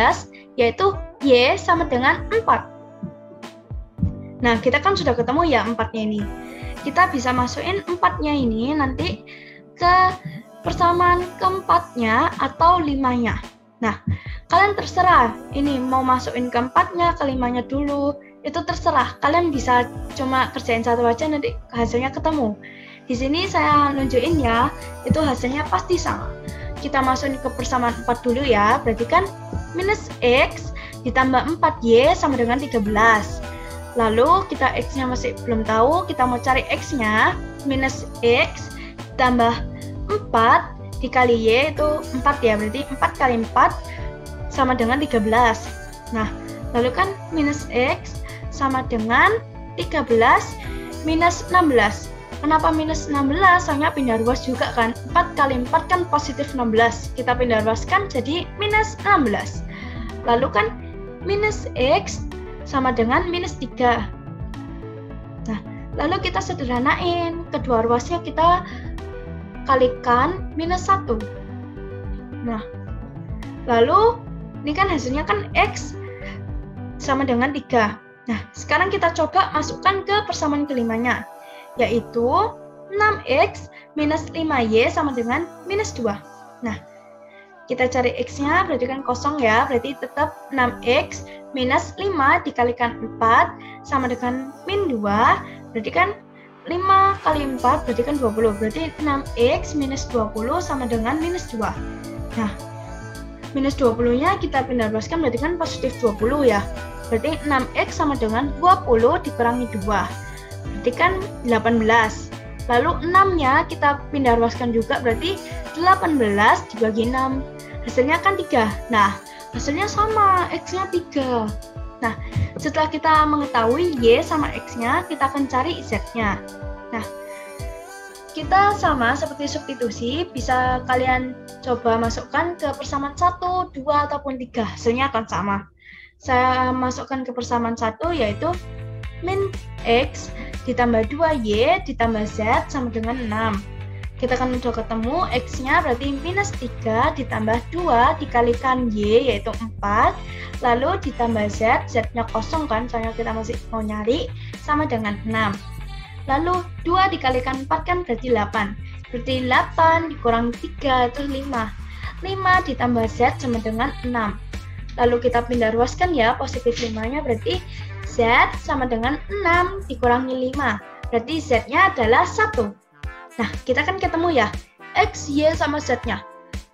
Speaker 5: yaitu y sama dengan 4. Nah, kita kan sudah ketemu ya 4-nya ini. Kita bisa masukin 4-nya ini nanti ke persamaan keempatnya atau 5-nya. Nah, kalian terserah ini mau masukin ke 4-nya, ke 5-nya dulu. Itu terserah. Kalian bisa cuma kerjain satu aja, nanti hasilnya ketemu. Di sini saya nunjukin ya, itu hasilnya pasti sama. kita masukin ke persamaan 4 dulu ya. Berarti kan minus X ditambah 4Y sama dengan 13. Lalu kita X-nya masih belum tahu, kita mau cari X-nya. Minus X ditambah 4 dikali Y itu 4 ya, berarti 4 kali 4 sama dengan 13. Nah, lalu kan minus X sama dengan 13 minus 16. Kenapa minus 16? Soalnya pindah ruas juga kan. 4 kali 4 kan positif 16. Kita pindah ruaskan jadi minus 16. Lalu kan minus X sama dengan minus 3. Nah, lalu kita sederhanain. Kedua ruasnya kita kalikan minus 1. Nah, lalu ini kan hasilnya kan X sama dengan 3. Nah, sekarang kita coba masukkan ke persamaan kelimanya, yaitu 6X minus 5Y sama dengan minus 2. Nah, kita cari X-nya, berarti kan kosong ya, berarti tetap 6X minus 5 dikalikan 4 sama dengan min 2, berarti kan 5 kali 4 berarti kan 20, berarti 6X minus 20 sama dengan minus 2. Nah, minus 20-nya kita pindah ruaskan berarti kan positif 20 ya, berarti 6X sama dengan 20 dikurangi 2. Berarti kan 18. Lalu 6-nya kita pindah ruaskan juga, berarti 18 dibagi 6. Hasilnya kan 3. Nah, hasilnya sama, X-nya 3. Nah, setelah kita mengetahui Y sama X-nya, kita akan cari Z-nya. Nah, kita sama seperti substitusi, bisa kalian coba masukkan ke persamaan 1, 2, ataupun 3. Hasilnya akan sama. Saya masukkan ke persamaan 1, yaitu min X ditambah 2Y ditambah Z sama dengan 6. Kita akan udah ketemu X-nya berarti minus 3 ditambah 2 dikalikan Y yaitu 4. Lalu ditambah Z, Z-nya kosong kan, soalnya kita masih mau nyari, sama dengan 6. Lalu 2 dikalikan 4 kan berarti 8. Berarti 8 dikurangi 3 itu 5. 5 ditambah Z sama dengan 6. Lalu kita pindah ruaskan ya, positif 5-nya berarti Z sama dengan 6 dikurangi 5. Berarti Z-nya adalah 1. Nah, kita kan ketemu ya, X, Y sama Z-nya.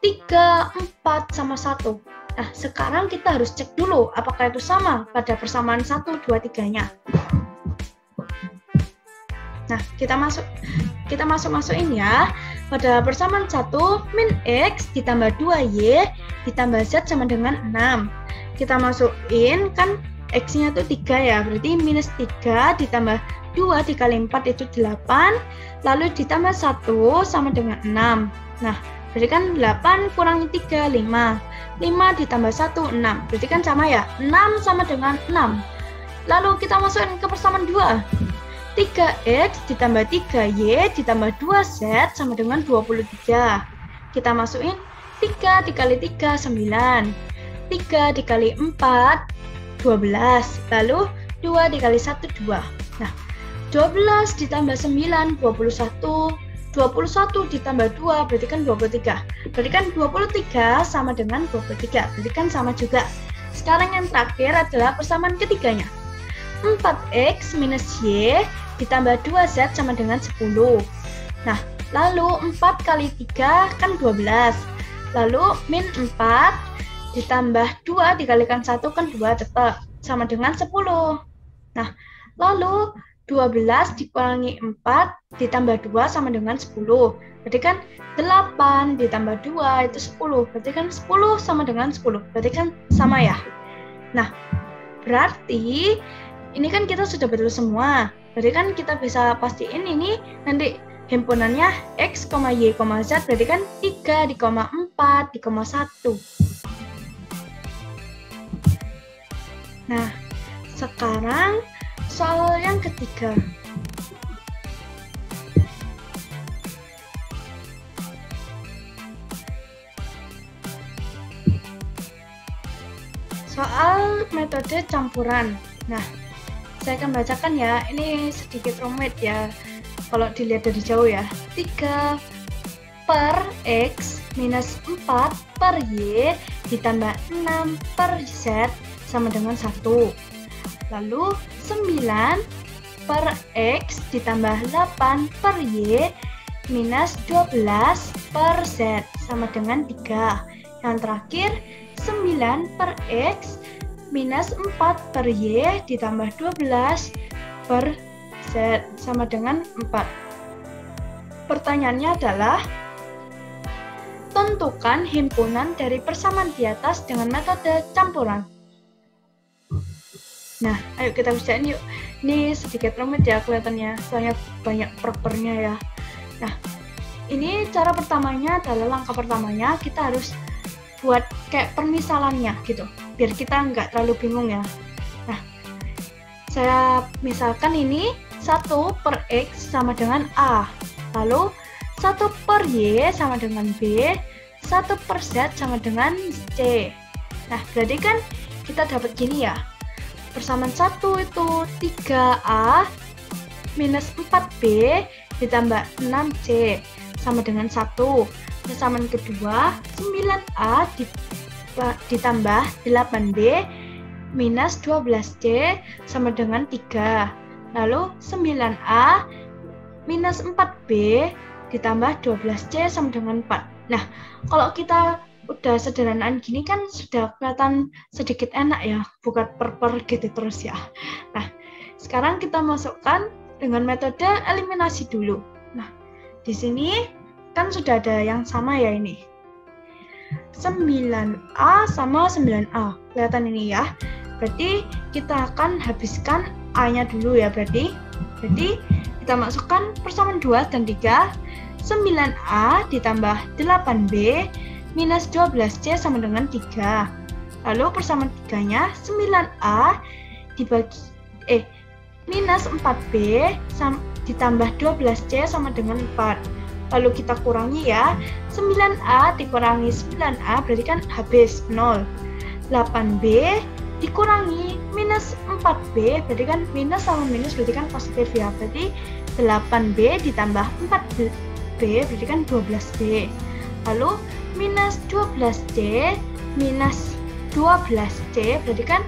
Speaker 5: 3, 4 sama 1. Nah, sekarang kita harus cek dulu apakah itu sama pada persamaan 1, 2, 3-nya. Nah, kita masukin ya. Pada persamaan 1, min X ditambah 2Y ditambah Z sama dengan 6. Kita masukin kan X-nya itu 3 ya, berarti minus 3 ditambah 2 dikali 4 itu 8, lalu ditambah 1 sama dengan 6. Nah, berarti kan 8 kurangi 3, 5. 5 ditambah 1, 6. Berarti kan sama ya, 6 sama dengan 6. Lalu kita masukin ke persamaan 2. 3X ditambah 3Y ditambah 2Z sama dengan 23. Kita masukin 3 dikali 3, 9. 3 dikali 4, 12. Lalu 2 dikali 1, 2. Nah, 12 ditambah 9, 21. 21 ditambah 2 berarti kan 23. Berarti kan 23 sama dengan 23. Berarti kan sama juga. Sekarang yang terakhir adalah persamaan ketiganya. 4X minus Y ditambah 2Z sama dengan 10. Nah, lalu 4 kali 3 kan 12. Lalu min 4 ditambah 2 dikalikan 1 kan 2 tetap sama dengan 10. Nah, lalu 12 dikurangi 4 ditambah 2 sama dengan 10. Berarti kan 8 ditambah 2 itu 10. Berarti kan 10 sama dengan 10. Berarti kan sama ya. Nah, berarti ini kan kita sudah betul semua. Berarti kan kita bisa pastiin ini nanti himpunannya X, Y, Z. Berarti kan 3 di koma 4 di koma 1. Nah, sekarang soal yang ketiga. Soal metode campuran. Nah, saya akan bacakan ya. Ini sedikit rumit ya kalau dilihat dari jauh ya. 3 per X minus 4 per Y ditambah 6 per Z sama dengan 1. Lalu 9 per X ditambah 8 per Y minus 12 per Z sama dengan 3. Yang terakhir 9 per X minus 4 per Y ditambah 12 per Z sama dengan 4. Pertanyaannya adalah, tentukan himpunan dari persamaan di atas dengan metode campuran. Nah, ayo kita usahain yuk. Ini sedikit rumit ya kelihatannya, soalnya banyak propernya ya. Nah, ini cara pertamanya adalah langkah pertamanya kita harus buat kayak permisalannya gitu, biar kita nggak terlalu bingung ya. Nah, saya misalkan ini 1 per X sama dengan A, lalu 1 per Y sama dengan B, 1 per Z sama dengan C. Nah, berarti kan kita dapat gini ya, persamaan 1 itu 3A minus 4B ditambah 6C sama dengan 1. Persamaan kedua 9A ditambah 8B minus 12C sama dengan 3. Lalu 9A minus 4B ditambah 12C sama dengan 4. Nah, kalau kita udah sederhanaan gini kan sudah kelihatan sedikit enak ya, bukan per gitu terus ya. Nah, sekarang kita masukkan dengan metode eliminasi dulu. Nah, di sini kan sudah ada yang sama ya ini. 9A sama 9A. Kelihatan ini ya. Berarti kita akan habiskan A-nya dulu ya berarti. Jadi kita masukkan persamaan 2 dan 3. 9A ditambah 8B minus 12C sama dengan 3. Lalu persamaan 3-nya 9A dibagi minus 4B ditambah 12C sama dengan 4. Lalu kita kurangi ya, 9A dikurangi 9A berarti kan habis 0. 8B dikurangi minus 4B berarti kan minus sama minus berarti kan positif ya. Berarti 8B ditambah 4B berarti kan 12B. Lalu minus 12C minus 12C berarti kan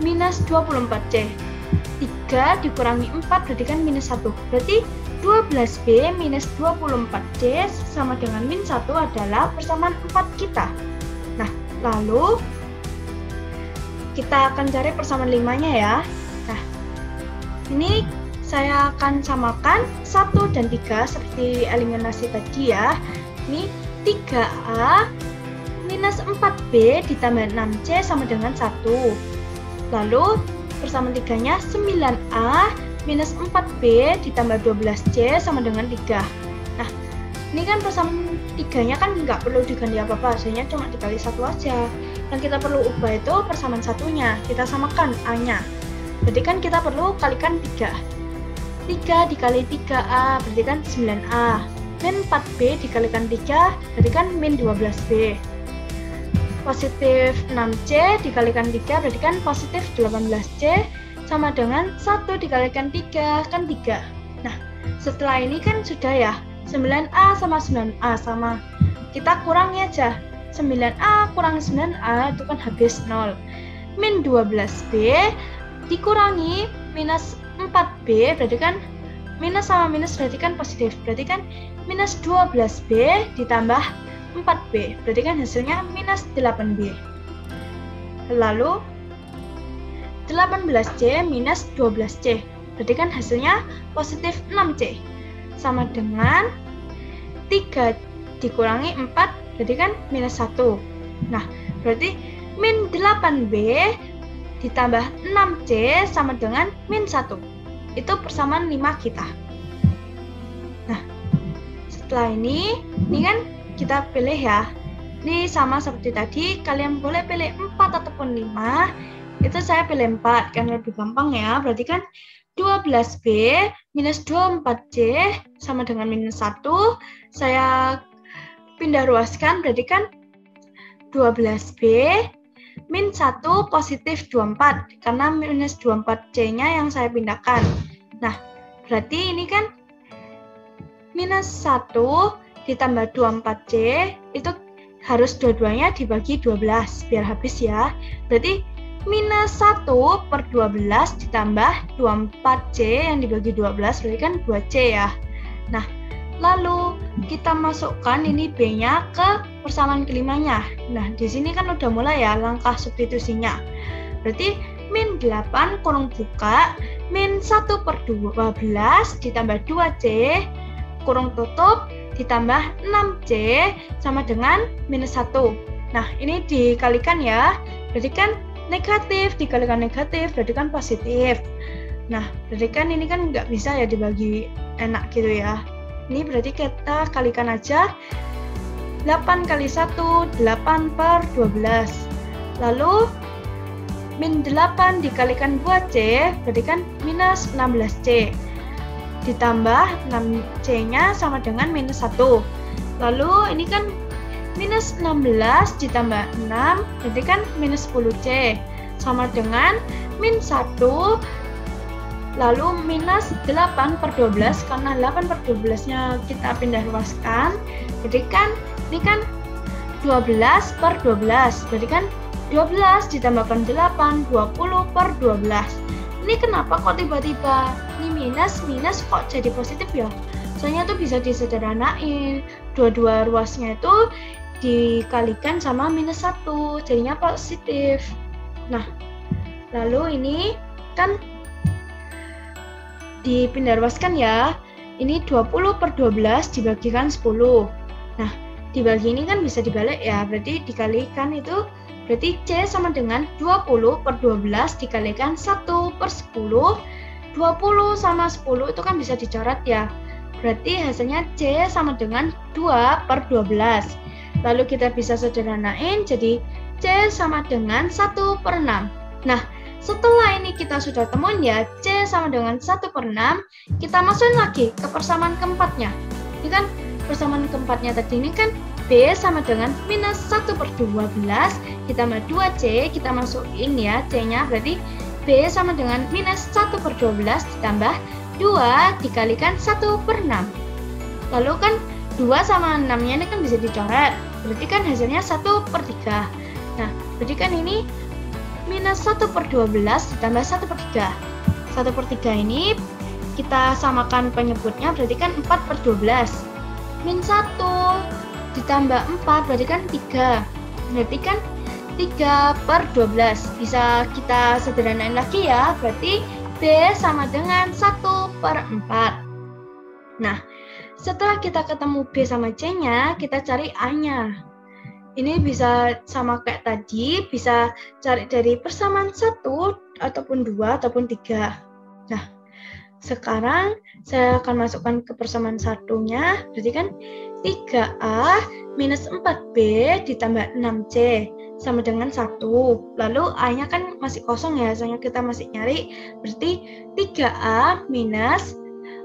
Speaker 5: minus 24C. 3 dikurangi 4 berarti kan minus 1. Berarti 12B minus 24C sama dengan min 1 adalah persamaan 4 kita. Nah, lalu kita akan cari persamaan 5-nya ya. Nah, ini saya akan samakan 1 dan 3 seperti eliminasi tadi ya. Ini 3A minus 4B ditambah 6C sama dengan 1. Lalu persamaan 3-nya 9A minus 4B ditambah 12C sama dengan 3. Nah, ini kan persamaan 3-nya kan nggak perlu diganti apa-apa, hasilnya cuma dikali 1 aja. Yang kita perlu ubah itu persamaan 1-nya, kita samakan A-nya. Berarti kan kita perlu kalikan 3. 3 dikali 3A berarti kan 9A. Min 4B dikalikan 3 berarti kan min 12B. Positif 6C dikalikan 3 berarti kan positif 18C sama dengan 1 dikalikan 3 kan 3. Nah, setelah ini kan sudah ya, 9A sama 9A sama. Kita kurangi aja. 9A kurang 9A itu kan habis 0. Min 12B dikurangi minus 4B berarti kan minus sama minus berarti kan positif. Berarti kan minus 12B ditambah 4B. Berarti kan hasilnya minus 8B. Lalu 18C minus 12C. Berarti kan hasilnya positif 6C. Sama dengan 3 dikurangi 4 berarti kan minus 1. Nah, berarti min 8B ditambah 6C sama dengan min 1. Itu persamaan 5 kita. Nah, setelah ini kan kita pilih ya. Ini sama seperti tadi, kalian boleh pilih 4 ataupun 5. Itu saya pilih 4 karena lebih gampang ya. Berarti kan 12B minus 24C sama dengan minus 1. Saya pindah ruaskan berarti kan 12B min 1 positif 24 karena minus 24C-nya yang saya pindahkan. Nah, berarti ini kan minus 1 ditambah 24C itu harus dua-duanya dibagi 12 biar habis ya. Berarti minus 1 per 12 ditambah 24C yang dibagi 12 berarti kan 2C ya. Nah, Lalu kita masukkan ini B-nya ke persamaan kelimanya. Nah, di sini kan udah mulai ya langkah substitusinya. Berarti min 8 kurung buka, min 1/12 ditambah 2C, kurung tutup, ditambah 6C sama dengan minus 1. Nah, ini dikalikan ya. Berarti kan negatif dikalikan negatif, berarti kan positif. Nah, berarti kan ini kan nggak bisa ya dibagi enak gitu ya. Ini berarti kita kalikan aja 8 kali 1, 8/12. Lalu min 8 dikalikan 2C, berarti kan minus 16C. Ditambah 6C-nya sama dengan minus 1. Lalu ini kan minus 16 ditambah 6, berarti kan minus 10C. Sama dengan min 1. Lalu minus 8/12, karena 8/12-nya kita pindah ruaskan, jadi kan ini kan 12/12, berarti kan 12 ditambahkan 8, 20/12. Ini kenapa kok tiba-tiba ini minus kok jadi positif ya? Soalnya tuh bisa disederhanain, dua-dua ruasnya itu dikalikan sama minus 1, jadinya positif. Nah, lalu ini kan dipindah ruaskan ya. Ini 20/12 dibagikan 10. Nah, dibagi ini kan bisa dibalik ya. Berarti dikalikan itu berarti C sama dengan 20/12 dikalikan 1/10. 20 sama 10 itu kan bisa dicoret ya. Berarti hasilnya C sama dengan 2/12. Lalu kita bisa sederhanain jadi C sama dengan 1/6. Nah, setelah ini kita sudah temuin ya, C sama dengan 1/6, kita masukin lagi ke persamaan keempatnya. Ini kan persamaan keempatnya tadi ini kan B sama dengan minus 1/12 ditambah 2C, kita masukin ya C-nya, berarti B sama dengan minus 1/12 ditambah 2 dikalikan 1/6. Lalu kan 2 sama 6-nya ini kan bisa dicoret, berarti kan hasilnya 1/3. Nah, berarti kan ini minus 1/12 ditambah 1/3. 1/3 ini kita samakan penyebutnya, berarti kan 4/12. Min 1 ditambah 4 berarti kan 3. Berarti kan 3/12. Bisa kita sederhanain lagi ya, berarti B sama dengan 1/4. Nah, setelah kita ketemu B sama C-nya, kita cari A-nya. Ini bisa sama kayak tadi, bisa cari dari persamaan 1 ataupun 2 ataupun 3. Nah, sekarang saya akan masukkan ke persamaan satunya, berarti kan 3A minus 4B ditambah 6C sama dengan 1. Lalu A-nya kan masih kosong ya, soalnya kita masih nyari, berarti 3A minus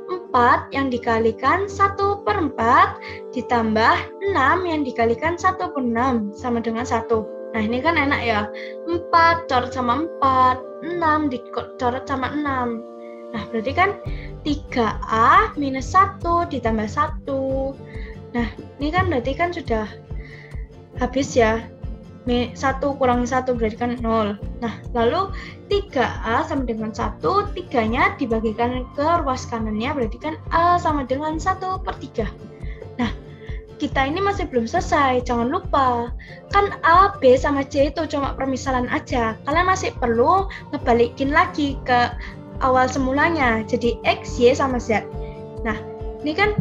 Speaker 5: 4 yang dikalikan 1/4 ditambah 6 yang dikalikan 1/6 sama dengan 1. Nah, ini kan enak ya. 4 coret sama 4, 6 dicoret sama 6. Nah, berarti kan 3A minus 1 ditambah 1. Nah, ini kan berarti kan sudah habis ya. 1 kurangi 1 berarti kan 0. Nah, lalu 3A sama dengan 1, 3-nya dibagikan ke ruas kanannya, berarti kan A sama dengan 1/3. Nah, kita ini masih belum selesai, jangan lupa. Kan A, B, sama C itu cuma permisalan aja. Kalian masih perlu ngebalikin lagi ke awal semulanya, jadi X, Y, sama Z. Nah, ini kan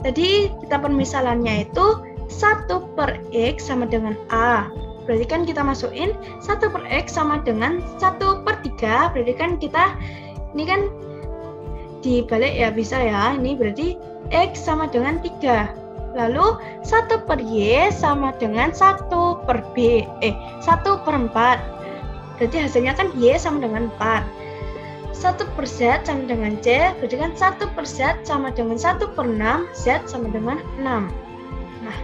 Speaker 5: tadi kita permisalannya itu 1/X sama dengan A. Berarti kan kita masukin 1/X sama dengan 1/3. Berarti kan kita ini kan dibalik ya, bisa ya. Ini berarti X sama dengan 3. Lalu 1/Y sama dengan 1/4. Berarti hasilnya kan Y sama dengan 4. 1/Z sama dengan C, berarti kan 1/Z sama dengan 1/6, Z sama dengan 6. Nah,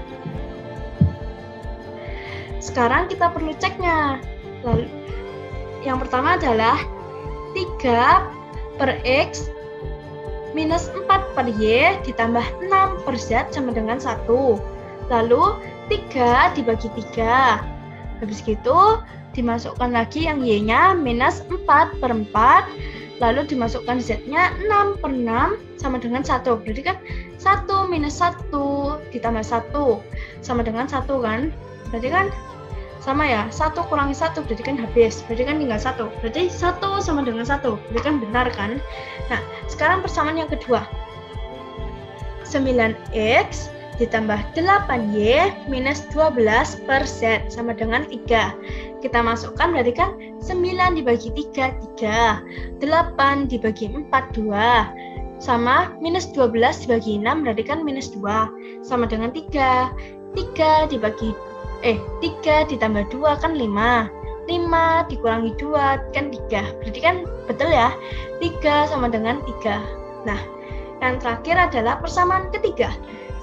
Speaker 5: sekarang kita perlu ceknya. Lalu, yang pertama adalah 3/X minus 4/Y ditambah 6/Z sama dengan 1. Lalu 3 dibagi 3. Habis gitu dimasukkan lagi yang Y-nya minus 4/4. lalu dimasukkan Z-nya 6 per 6 sama dengan 1. Berarti kan 1 minus 1 ditambah 1 sama dengan 1 kan? Berarti kan sama ya, 1 kurangi 1 berarti kan habis, berarti kan tinggal 1. Berarti 1 sama dengan 1, berarti kan benar kan? Nah, sekarang persamaan yang kedua. 9X ditambah 8Y minus 12 per Z sama dengan 3. Kita masukkan berarti kan 9 dibagi 3, 3. 8 dibagi 4, 2. Sama minus 12 dibagi 6 berarti kan minus 2. Sama dengan 3. 3 ditambah 2 kan 5. 5 dikurangi 2 kan 3. Berarti kan betul ya. 3 sama dengan 3. Nah, yang terakhir adalah persamaan ketiga.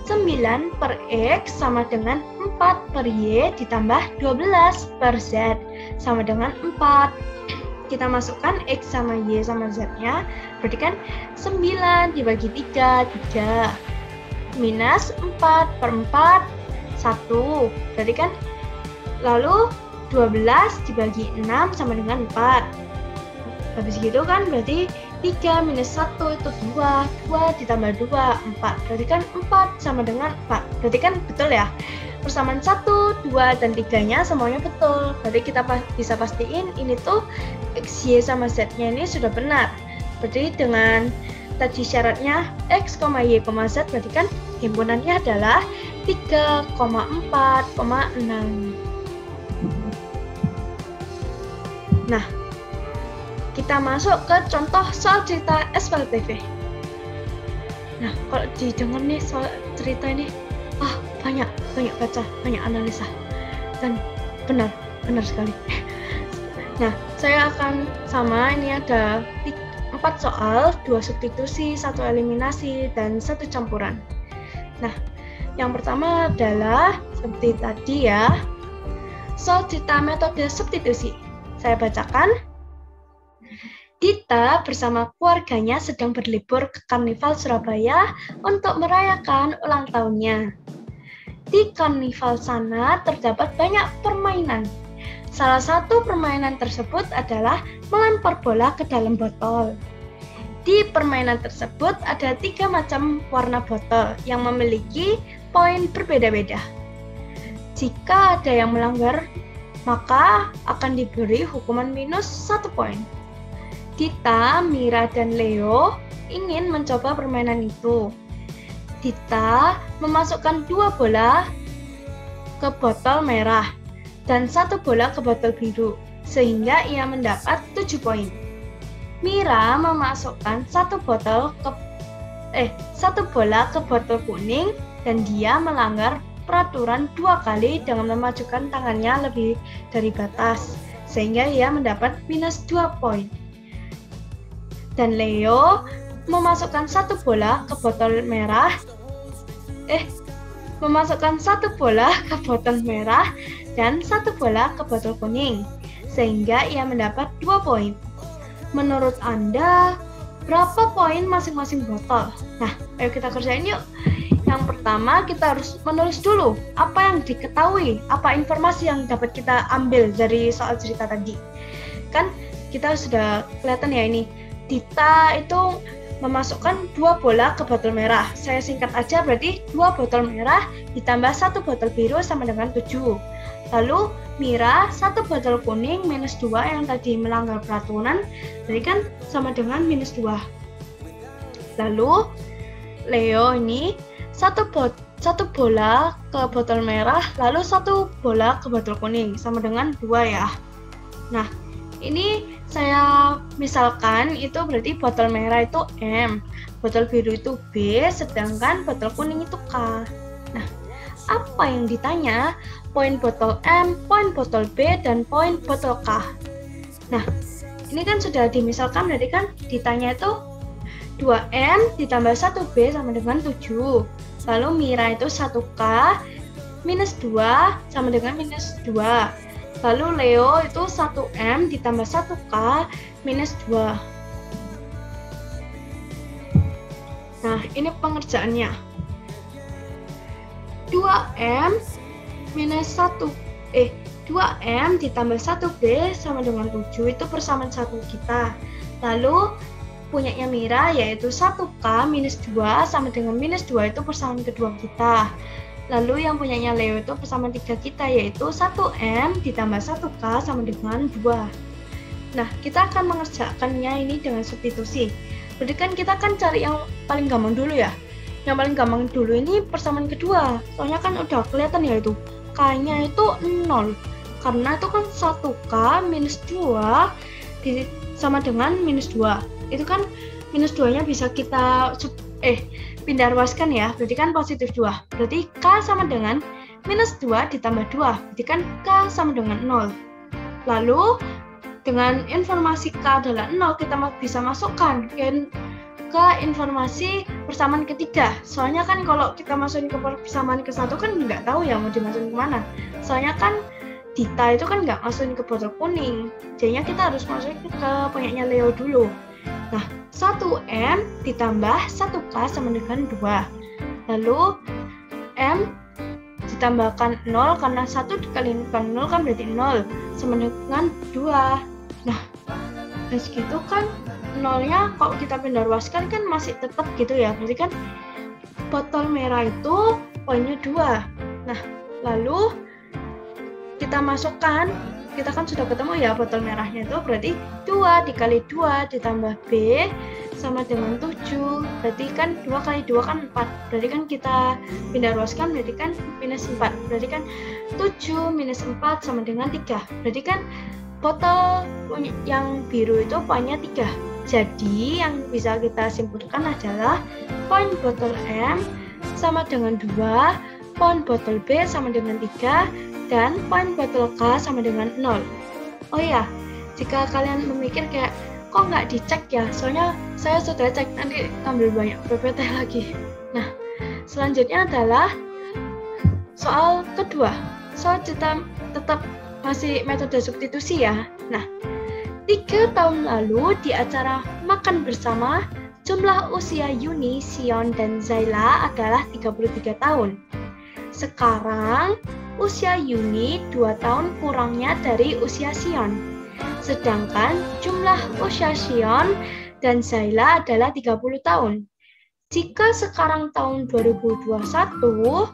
Speaker 5: 9 per X sama dengan 4 per Y ditambah 12 per Z sama dengan 4. Kita masukkan X sama Y sama Z-nya, berarti kan 9 dibagi 3, 3. Minus 4 per 4, 1. Berarti kan, lalu 12 dibagi 6 sama dengan 4. Habis gitu kan, berarti 3 minus 1 itu 2, 2 ditambah 2, 4. Berarti kan 4 sama dengan 4. Berarti kan betul ya. Persamaan 1, 2, dan 3-nya semuanya betul. Berarti kita bisa pastiin ini tuh X, Y, sama Z-nya ini sudah benar. Berarti dengan tadi syaratnya X, Y, Z, berarti kan himpunannya adalah 3,4,6. Nah, kita masuk ke contoh soal cerita SPLTV. Nah, kalau didengar nih soal cerita ini, banyak baca, banyak analisa, dan benar sekali. Nah, saya akan ini ada 4 soal, 2 substitusi, 1 eliminasi, dan 1 campuran. Nah, yang pertama adalah seperti tadi ya, soal cerita metode substitusi. Saya bacakan. Dita bersama keluarganya sedang berlibur ke Karnival Surabaya untuk merayakan ulang tahunnya. Di karnival sana terdapat banyak permainan. Salah satu permainan tersebut adalah melempar bola ke dalam botol. Di permainan tersebut ada 3 macam warna botol yang memiliki poin berbeda-beda. Jika ada yang melanggar, maka akan diberi hukuman minus 1 poin. Dita, Mira, dan Leo ingin mencoba permainan itu. Dita memasukkan 2 bola ke botol merah dan 1 bola ke botol biru, sehingga ia mendapat 7 poin. Mira memasukkan 1 bola ke botol kuning dan dia melanggar peraturan 2 kali dengan memajukan tangannya lebih dari batas, sehingga ia mendapat minus 2 poin. Dan Leo memasukkan 1 bola ke botol merah dan 1 bola ke botol kuning, sehingga ia mendapat 2 poin. Menurut Anda, berapa poin masing-masing botol? Nah, ayo kita kerjain yuk. Yang pertama, kita harus menulis dulu apa yang diketahui, apa informasi yang dapat kita ambil dari soal cerita tadi. Kan kita sudah kelihatan ya ini, Dita itu memasukkan 2 bola ke botol merah. Saya singkat aja, berarti 2 botol merah ditambah 1 botol biru sama dengan 7. Lalu Mira 1 botol kuning minus 2 yang tadi melanggar peraturan, jadi kan sama dengan minus 2. Lalu Leo ini 1 bola ke botol merah, lalu 1 bola ke botol kuning, sama dengan 2 ya. Nah, ini saya misalkan itu berarti botol merah itu M, botol biru itu B, sedangkan botol kuning itu K. Nah, apa yang ditanya? Poin botol M, poin botol B, dan poin botol K. Nah, ini kan sudah dimisalkan, berarti kan ditanya itu 2M ditambah 1B sama dengan 7. Lalu Mira itu 1K minus 2 sama dengan minus 2. Lalu Leo itu 1M ditambah 1K minus 2. Nah, ini pengerjaannya. 2M minus 2M ditambah 1B sama dengan 7, itu persamaan 1 kita. Lalu punyanya Mira yaitu 1K minus 2 sama dengan minus 2 itu persamaan kedua kita. Lalu yang punyanya Leo itu persamaan 3 kita yaitu 1M ditambah 1K sama dengan 2. Nah, kita akan mengerjakannya ini dengan substitusi. Berarti kan kita akan cari yang paling gampang dulu ya. Yang paling gampang dulu ini persamaan kedua. Soalnya kan udah kelihatan ya itu. K-nya itu 0. Karena itu kan 1K minus 2 sama dengan minus 2. Itu kan minus 2-nya bisa kita pindah ruaskan ya. Berarti kan positif 2. Berarti K sama dengan minus 2 ditambah 2. Berarti kan K sama dengan 0. Lalu dengan informasi K adalah 0, kita bisa masukkan ke informasi persamaan ketiga. Soalnya kan kalau kita masukin ke persamaan ke satu kan nggak tahu ya mau dimasukin kemana. Soalnya kan Dita itu kan nggak masukin ke botol kuning. Jadinya kita harus masukin ke punyanya Leo dulu. Nah, 1M ditambah 1K sama dengan 2. Lalu M ditambahkan 0 karena 1 dikalikan 0 kan berarti 0 sama dengan 2. Nah, dan segitu kan 0-nya kalau kita pindah ruaskan kan masih tetap gitu ya. Berarti kan botol merah itu poinnya 2. Nah, lalu kita masukkan, kita kan sudah ketemu ya botol merahnya itu berarti 2 dikali 2 ditambah B sama dengan 7. Berarti kan 2 kali 2 kan 4. Berarti kan kita pindah ruaskan berarti kan minus 4. Berarti kan 7 minus 4 sama dengan 3. Berarti kan botol yang biru itu poinnya 3. Jadi yang bisa kita simpulkan adalah poin botol M sama dengan 2, poin botol B sama dengan 3, dan poin botol K sama dengan 0. Oh iya, jika kalian memikir kayak kok nggak dicek ya, soalnya saya sudah cek, nanti ambil banyak PPT lagi. Nah, selanjutnya adalah soal kedua. Soal kita tetap masih metode substitusi ya. Nah, 3 tahun lalu di acara makan bersama, jumlah usia Yuni, Sion, dan Zaila adalah 33 tahun. Sekarang, usia Yuni 2 tahun kurangnya dari usia Sion. Sedangkan jumlah usia Sion dan Zaila adalah 30 tahun. Jika sekarang tahun 2021,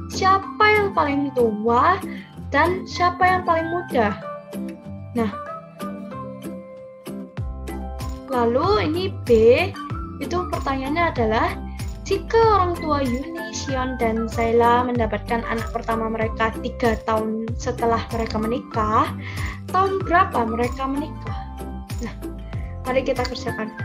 Speaker 5: siapa yang paling tua dan siapa yang paling muda? Nah, lalu ini B, itu pertanyaannya adalah jika orang tua Yuni, Sion, dan Zaila mendapatkan anak pertama mereka 3 tahun setelah mereka menikah, tahun berapa mereka menikah? Nah, mari kita kerjakan.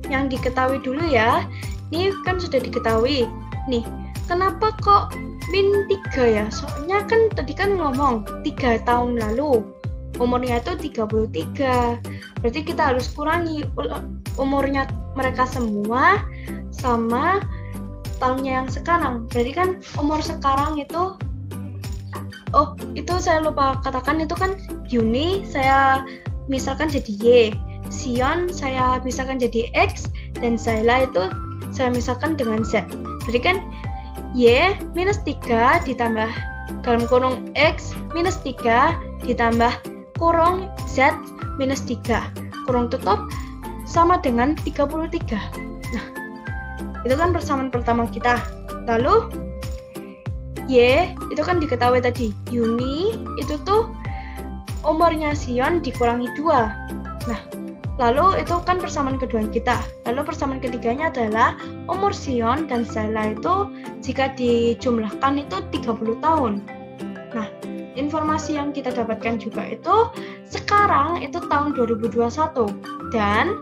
Speaker 5: Yang diketahui dulu ya, ini kan sudah diketahui. Nih, kenapa kok min 3 ya? Soalnya kan tadi kan ngomong 3 tahun lalu umurnya itu 33. Berarti kita harus kurangi umurnya mereka semua sama tahunnya yang sekarang. Berarti kan umur sekarang itu, oh itu saya lupa katakan, itu kan Yuni saya misalkan jadi Y, Sion saya misalkan jadi X, dan Zaila itu saya misalkan dengan Z. Berarti kan Y minus 3 ditambah dalam kurung X minus 3 ditambah kurung Z minus 3 kurung tutup sama dengan 33. Nah, itu kan persamaan pertama kita. Lalu Y itu kan diketahui tadi, Yuni itu tuh umurnya Sion dikurangi 2. Nah, lalu itu kan persamaan kedua kita. Lalu persamaan ketiganya adalah umur Sion dan Zaila itu jika dijumlahkan itu 30 tahun. Nah, informasi yang kita dapatkan juga itu sekarang itu tahun 2021 dan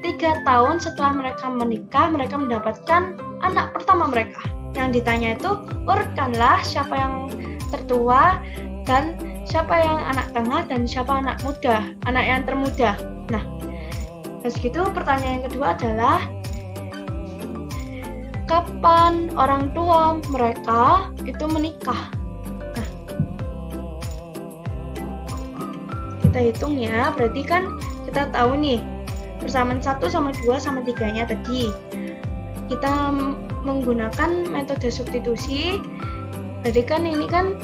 Speaker 5: 3 tahun setelah mereka menikah, mereka mendapatkan anak pertama mereka. Yang ditanya itu, urutkanlah siapa yang tertua dan siapa yang anak tengah dan siapa anak muda, anak yang termuda. Nah, dan segitu pertanyaan yang kedua adalah kapan orang tua mereka itu menikah? Nah, kita hitung ya, berarti kan kita tahu nih persamaan 1 sama 2 sama 3-nya tadi. Kita menggunakan metode substitusi. Berarti kan ini kan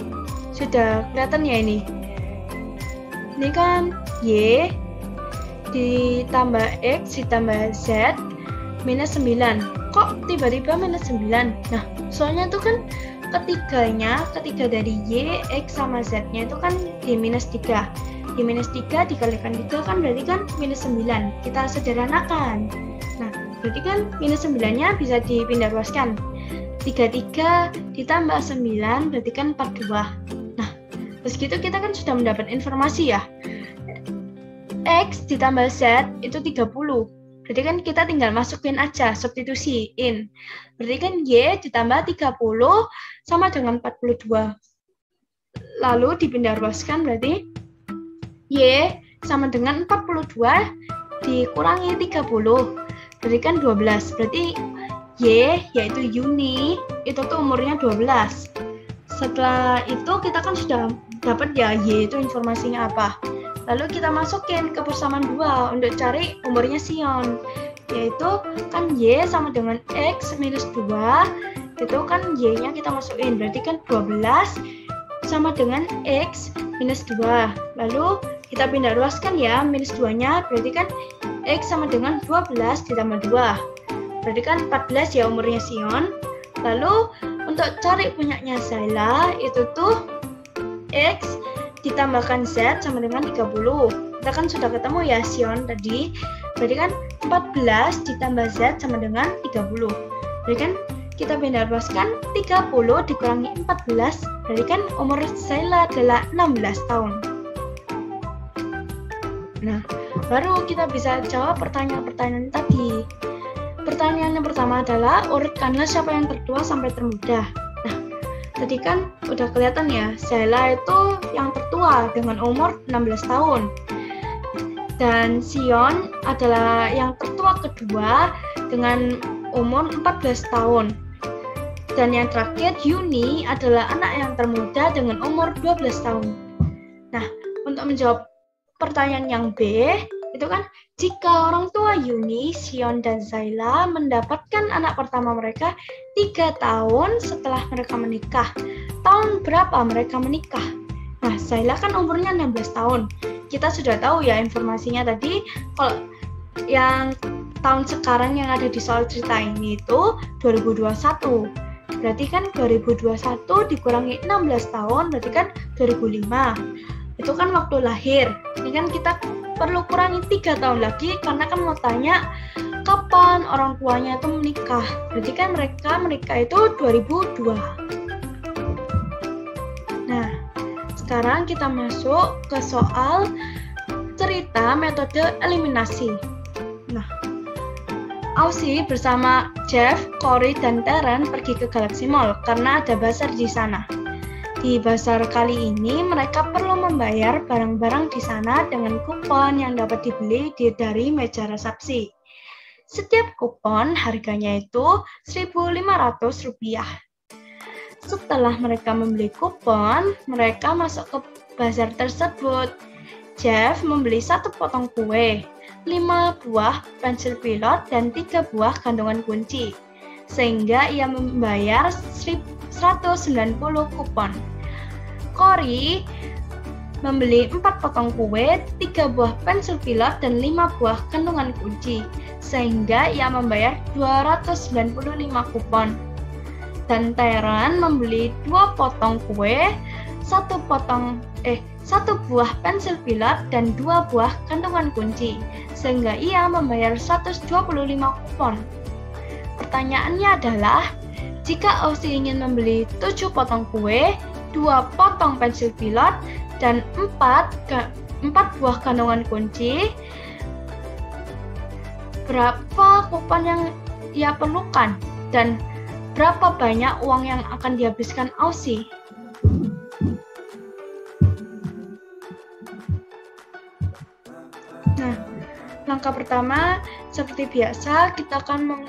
Speaker 5: sudah kelihatan ya ini. Ini kan Y ditambah X ditambah Z minus 9. Kok tiba-tiba minus 9? Nah, soalnya itu kan ketiga dari Y, X sama Z-nya itu kan di minus 3. Di minus 3 dikalikan 3 kan berarti kan minus 9. Kita sederhanakan. Nah, berarti kan minus 9-nya bisa dipindah luaskan. 33 ditambah 9 berarti kan 42. Nah, terus gitu kita kan sudah mendapat informasi ya. X ditambah Z itu 30. Berarti kan kita tinggal masukin aja, substitusiin. Berarti kan Y ditambah 30 sama dengan 42. Lalu dipindah luaskan berarti Y sama dengan 42 dikurangi 30. Berarti kan 12. Berarti Y yaitu Yuni itu tuh umurnya 12. Setelah itu kita kan sudah dapat ya Y itu informasinya apa. Lalu kita masukin ke persamaan 2 untuk cari umurnya Sion. Yaitu kan Y sama dengan X minus 2. Itu kan Y-nya kita masukin. Berarti kan 12 sama dengan X minus 2. Lalu kita pindah luaskan ya minus 2-nya. Berarti kan X sama dengan 12 ditambah 2. Berarti kan 14 ya umurnya Sion. Lalu untuk cari punyanya Zayla itu tuh X ditambahkan Z sama dengan 30. Kita kan sudah ketemu ya Sion tadi. Berarti kan 14 ditambah Z sama dengan 30. Berarti kan kita pindah luaskan 30 dikurangi 14. Berarti kan umur Zayla adalah 16 tahun. Nah, baru kita bisa jawab pertanyaan-pertanyaan tadi. Pertanyaan yang pertama adalah urutkanlah siapa yang tertua sampai termuda. Nah, tadi kan udah kelihatan ya, Zayla itu yang tertua dengan umur 16 tahun. Dan Sion adalah yang tertua kedua dengan umur 14 tahun. Dan yang terakhir, Yuni adalah anak yang termuda dengan umur 12 tahun. Nah, untuk menjawab pertanyaan yang B, itu kan jika orang tua Yuni, Sion, dan Zayla mendapatkan anak pertama mereka 3 tahun setelah mereka menikah. Tahun berapa mereka menikah? Nah, Zayla kan umurnya 16 tahun. Kita sudah tahu ya informasinya tadi, kalau yang tahun sekarang yang ada di soal cerita ini itu 2021. Berarti kan 2021 dikurangi 16 tahun, berarti kan 2005. Itu kan waktu lahir. Ini kan kita perlu kurangi 3 tahun lagi karena kan mau tanya kapan orang tuanya itu menikah. Berarti kan mereka menikah itu 2002. Nah, sekarang kita masuk ke soal cerita metode eliminasi. Nah, Aussie bersama Jeff, Corey, dan Darren pergi ke Galaxy Mall karena ada bazar di sana. Di bazar kali ini mereka perlu membayar barang-barang di sana dengan kupon yang dapat dibeli dari meja resepsi. Setiap kupon harganya itu Rp1.500. Setelah mereka membeli kupon, mereka masuk ke bazar tersebut. Jeff membeli 1 potong kue, 5 buah pensil pilot, dan 3 buah gantungan kunci, sehingga ia membayar 190 kupon. Corey membeli 4 potong kue, 3 buah pensil pilot, dan 5 buah gantungan kunci, sehingga ia membayar 295 kupon. Dan Darren membeli 2 potong kue, 1 buah pensil pilot, dan 2 buah gantungan kunci, sehingga ia membayar 125 kupon. Pertanyaannya adalah, jika Aussie ingin membeli 7 potong kue, 2 potong pensil pilot, dan 4 buah gantungan kunci, berapa kupon yang ia perlukan? Dan berapa banyak uang yang akan dihabiskan Aussie? Nah, langkah pertama, seperti biasa, kita akan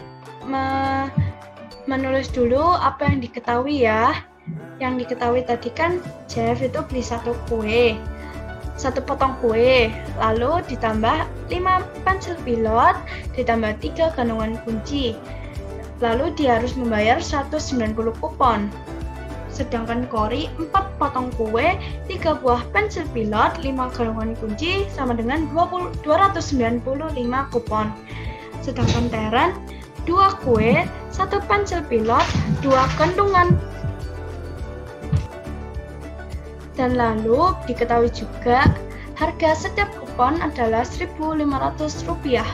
Speaker 5: menulis dulu apa yang diketahui ya. Yang diketahui tadi kan Jeff itu beli 1 potong kue, lalu ditambah 5 pensil pilot, ditambah 3 gantungan kunci. Lalu dia harus membayar 190 kupon. Sedangkan Kori 4 potong kue, 3 buah pensil pilot, 5 gantungan kunci sama dengan 295 kupon. Sedangkan Teren 2 kue, 1 pensil pilot, 2 gantungan. Dan lalu diketahui juga harga setiap kupon adalah Rp1.500.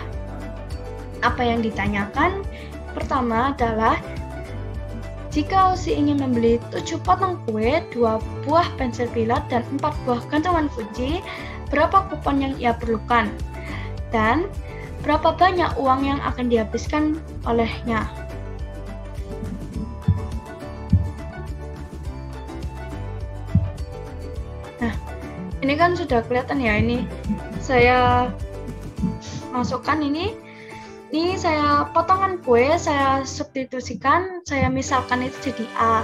Speaker 5: Apa yang ditanyakan? Pertama adalah jika Osi ingin membeli 7 potong kue, 2 buah pensil pilot, dan 4 buah gantungan kunci, berapa kupon yang ia perlukan? Dan berapa banyak uang yang akan dihabiskan olehnya? Nah, ini kan sudah kelihatan ya, ini saya masukkan ini saya potongan kue, saya substitusikan, saya misalkan itu jadi A.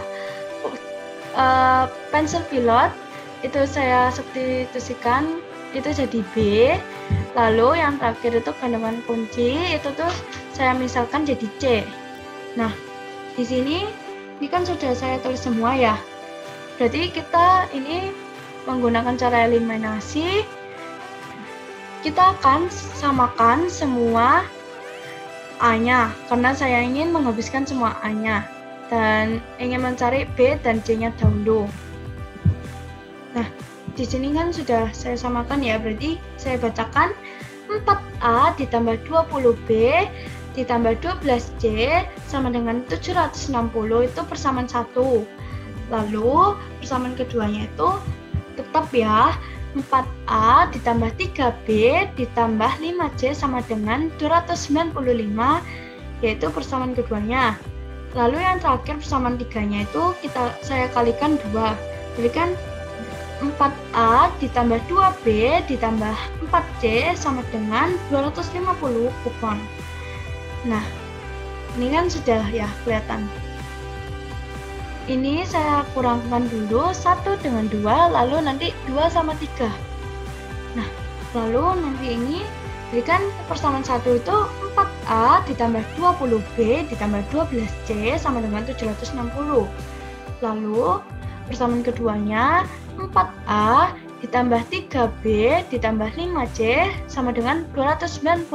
Speaker 5: Pensil pilot itu saya substitusikan itu jadi B. Lalu yang terakhir itu gantungan kunci itu tuh saya misalkan jadi C. Nah, di sini ini kan sudah saya tulis semua ya. Berarti kita ini menggunakan cara eliminasi. Kita akan samakan semua A-nya, karena saya ingin menghabiskan semua A-nya dan ingin mencari B dan C-nya dahulu. Nah, di sini kan sudah saya samakan ya, berarti saya bacakan 4A ditambah 20B ditambah 12C sama dengan 760, itu persamaan 1. Lalu persamaan keduanya itu tetap ya, 4A ditambah 3B ditambah 5C sama dengan 295, yaitu persamaan keduanya. Lalu yang terakhir persamaan tiganya itu saya kalikan 2. Jadi kan 4A ditambah 2B ditambah 4C sama dengan 250 kupon. Nah, ini kan sudah ya kelihatan. Ini saya kurangkan dulu 1 dengan 2, lalu nanti 2 sama 3. Nah, lalu nanti ini, jadi kan persamaan 1 itu 4A ditambah 20B ditambah 12C sama dengan 760. Lalu persamaan keduanya 4A ditambah 3B ditambah 5C sama dengan 295.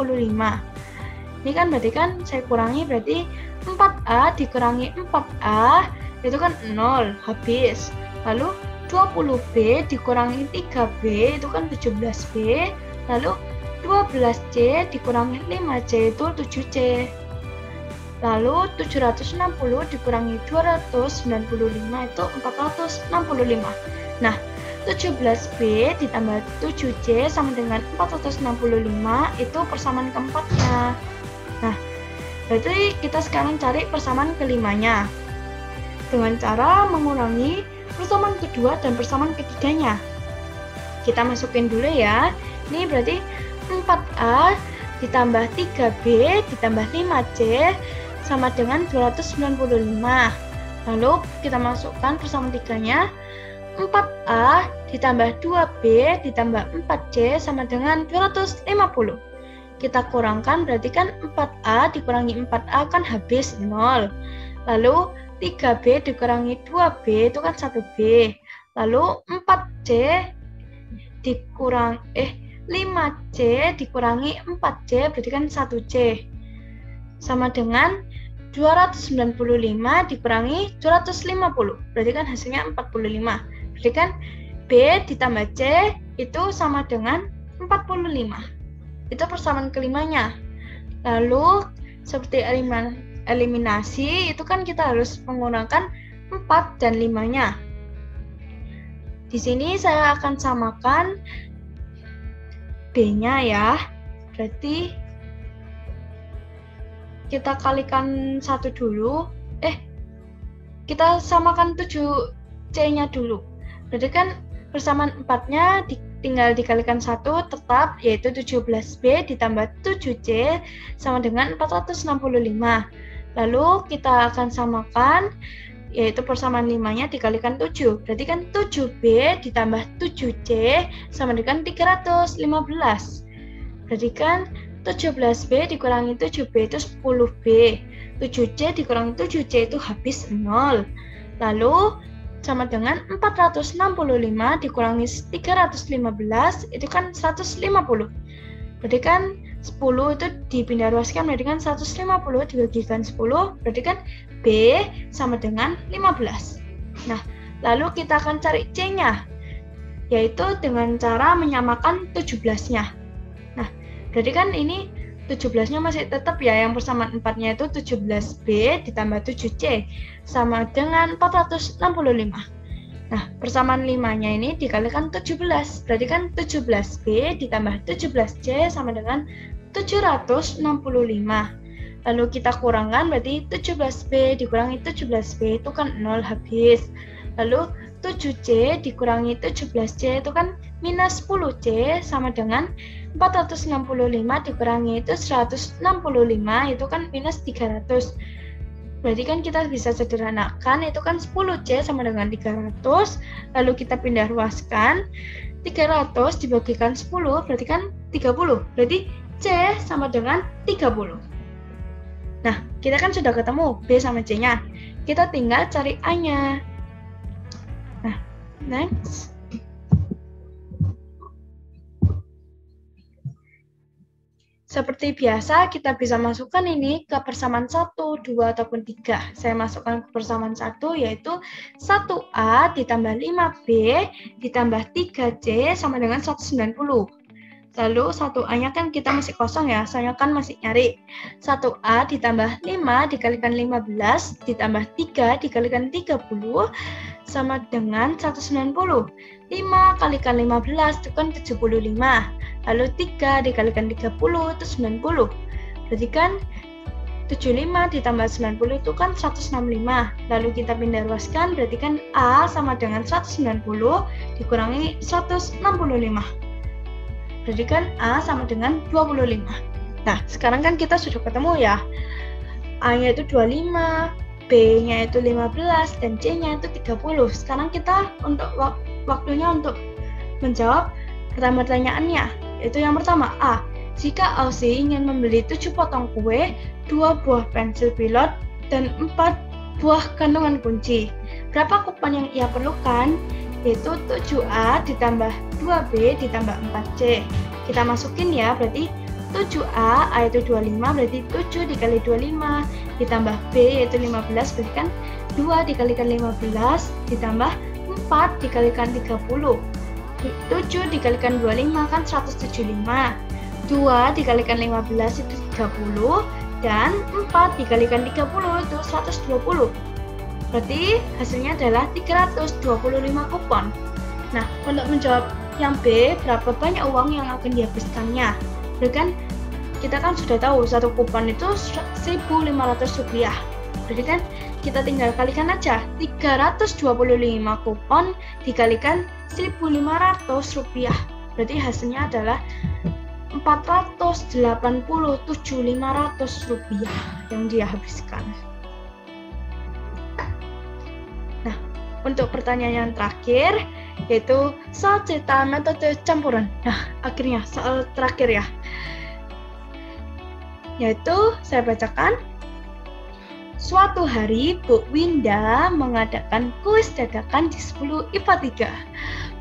Speaker 5: Ini kan berarti kan saya kurangi, berarti 4A dikurangi 4A itu kan 0, habis. Lalu 20B dikurangi 3B itu kan 17B. Lalu 12C dikurangi 5C itu 7C. Lalu 760 dikurangi 295 itu 465. Nah, 17B ditambah 7C sama dengan 465, itu persamaan keempatnya. Nah, berarti kita sekarang cari persamaan kelimanya dengan cara mengurangi persamaan kedua dan persamaan ketiganya. Kita masukin dulu ya. Ini berarti 4A ditambah 3B ditambah 5C sama dengan 295. Lalu kita masukkan persamaan tiganya. 4A ditambah 2B ditambah 4C sama dengan 250. Kita kurangkan, berarti kan 4A dikurangi 4A kan habis 0. Lalu 3B dikurangi 2B itu kan 1B. Lalu 5C dikurangi 4C berarti kan 1C. Sama dengan 295 dikurangi 250. Berarti kan hasilnya 45. Berarti kan B ditambah C itu sama dengan 45. Itu persamaan kelimanya. Lalu seperti eliminasi itu kan kita harus menggunakan 4 dan 5-nya. Di sini saya akan samakan B-nya ya. Berarti kita kalikan 1 dulu. Kita samakan 7C-nya dulu. Berarti kan persamaan 4-nya tinggal dikalikan 1 tetap, yaitu 17B ditambah 7C sama dengan 465. Lalu kita akan samakan, yaitu persamaan 5-nya dikalikan 7. Berarti kan 7B ditambah 7C sama dengan 315. Berarti kan 17B dikurangi 7B itu 10B. 7C dikurangi 7C itu habis 0. Lalu sama dengan 465 dikurangi 315 itu kan 150. Berarti kan 10 itu dipindah ruaskan berarti kan 150 dibagikan 10 berarti kan B sama dengan 15. Nah, lalu kita akan cari C-nya, yaitu dengan cara menyamakan 17-nya. Nah, berarti kan ini 17-nya masih tetap ya, yang persamaan 4-nya itu 17B ditambah 7C sama dengan 465. Nah, persamaan 5-nya ini dikalikan 17, berarti kan 17B ditambah 17C sama dengan 765. Lalu kita kurangkan, berarti 17B dikurangi 17B itu kan 0 habis. Lalu 7C dikurangi 17C itu kan minus 10C sama dengan 465 dikurangi itu 165 itu kan minus 300. Berarti kan kita bisa sederhanakan, itu kan 10C sama dengan 300, lalu kita pindah ruaskan, 300 dibagikan 10 berarti kan 30, berarti C sama dengan 30. Nah, kita kan sudah ketemu B sama C-nya, kita tinggal cari A-nya. Nah, next. Seperti biasa, kita bisa masukkan ini ke persamaan 1, 2, ataupun 3. Saya masukkan ke persamaan 1, yaitu 1A ditambah 5B ditambah 3C sama dengan 190. Lalu 1A-nya kan kita masih kosong ya, soalnya kan masih nyari. 1A ditambah 5 dikalikan 15 ditambah 3 dikalikan 30 sama dengan 190. 5 kalikan 15 itu kan 75. Lalu 3 dikalikan 30 itu 90. Berarti kan 75 ditambah 90 itu kan 165. Lalu kita pindah ruaskan, berarti kan A sama dengan 190 dikurangi 165. Berarti kan A sama dengan 25. Nah, sekarang kan kita sudah ketemu ya. A-nya itu 25, B-nya itu 15, dan C-nya itu 30. Sekarang kita untuk waktunya untuk menjawab pertanyaannya, yaitu yang pertama A. Jika Aussie ingin membeli 7 potong kue, 2 buah pensil pilot, dan 4 buah kantongan kunci, berapa kupon yang ia perlukan? Yaitu 7A ditambah 2B ditambah 4C. Kita masukin ya, berarti 7A, A itu 25, berarti 7 dikali 25, ditambah B yaitu 15, berarti kan 2 dikalikan 15, ditambah 4 dikalikan 30. 7 dikalikan 25 kan 175. 2 dikalikan 15 itu 30, dan 4 dikalikan 30 itu 120. Berarti hasilnya adalah 325 kupon. Nah, untuk menjawab yang B, berapa banyak uang yang akan dihabiskannya? Berarti kan kita kan sudah tahu satu kupon itu 1.500 rupiah. Berarti kan kita tinggal kalikan aja, 325 kupon dikalikan 1.500 rupiah. Berarti hasilnya adalah 487.500 rupiah yang dia habiskan. Nah, untuk pertanyaan yang terakhir, yaitu soal cerita metode campuran. Nah, akhirnya soal terakhir ya. Yaitu saya bacakan. Suatu hari Bu Winda mengadakan kuis dadakan di 10 IPA 3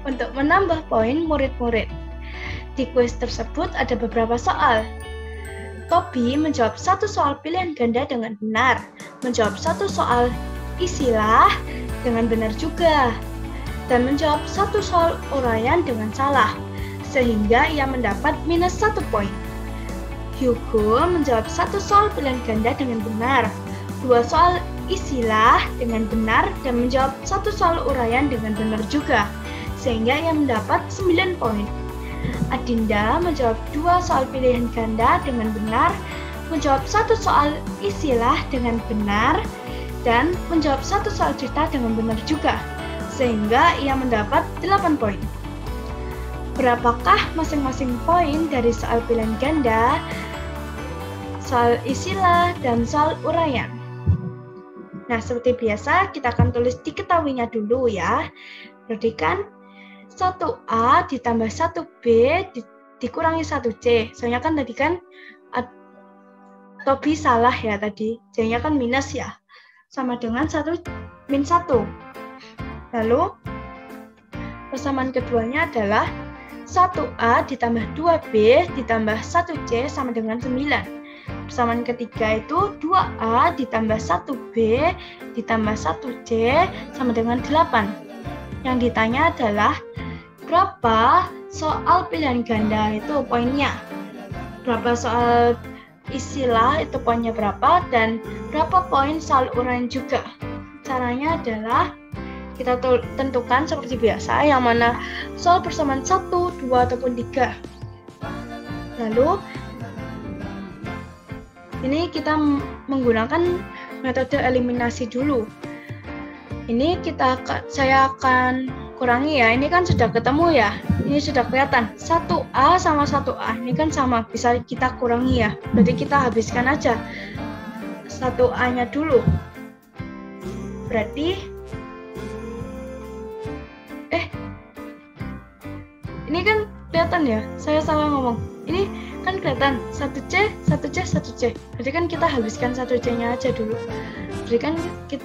Speaker 5: untuk menambah poin murid-murid. Di kuis tersebut ada beberapa soal. Tobi menjawab satu soal pilihan ganda dengan benar, menjawab satu soal isilah dengan benar juga, dan menjawab satu soal uraian dengan salah, sehingga ia mendapat minus 1 poin. Hugo menjawab satu soal pilihan ganda dengan benar, 2 soal isilah dengan benar, dan menjawab satu soal uraian dengan benar juga, sehingga ia mendapat 9 poin. Adinda menjawab 2 soal pilihan ganda dengan benar, menjawab satu soal isilah dengan benar, dan menjawab satu soal cerita dengan benar juga, sehingga ia mendapat 8 poin. Berapakah masing-masing poin dari soal pilihan ganda, soal isilah, dan soal uraian? Nah, seperti biasa kita akan tulis diketahuinya dulu ya. Berarti kan 1A ditambah 1B dikurangi 1C. Soalnya kan tadi kan Tobi salah ya tadi. C-nya kan minus ya. Sama dengan 1 min 1. Lalu persamaan keduanya adalah 1A ditambah 2B ditambah 1C sama dengan 9. Persamaan ketiga itu 2A ditambah 1B ditambah 1C sama dengan 8. Yang ditanya adalah berapa soal pilihan ganda itu poinnya. Berapa soal istilah itu poinnya berapa, dan berapa poin soal uraian juga. Caranya adalah kita tentukan seperti biasa yang mana soal persamaan 1, 2, ataupun 3. Lalu ini kita menggunakan metode eliminasi dulu. Ini saya akan kurangi ya. Ini kan sudah ketemu ya. Ini sudah kelihatan 1A sama 1A. Ini kan sama, bisa kita kurangi ya. Berarti kita habiskan aja 1A-nya dulu. Berarti ini kan kelihatan ya, saya salah ngomong. Ini kan kelihatan 1C, 1C, 1C. Berarti kan kita habiskan 1C-nya aja dulu. Berarti kan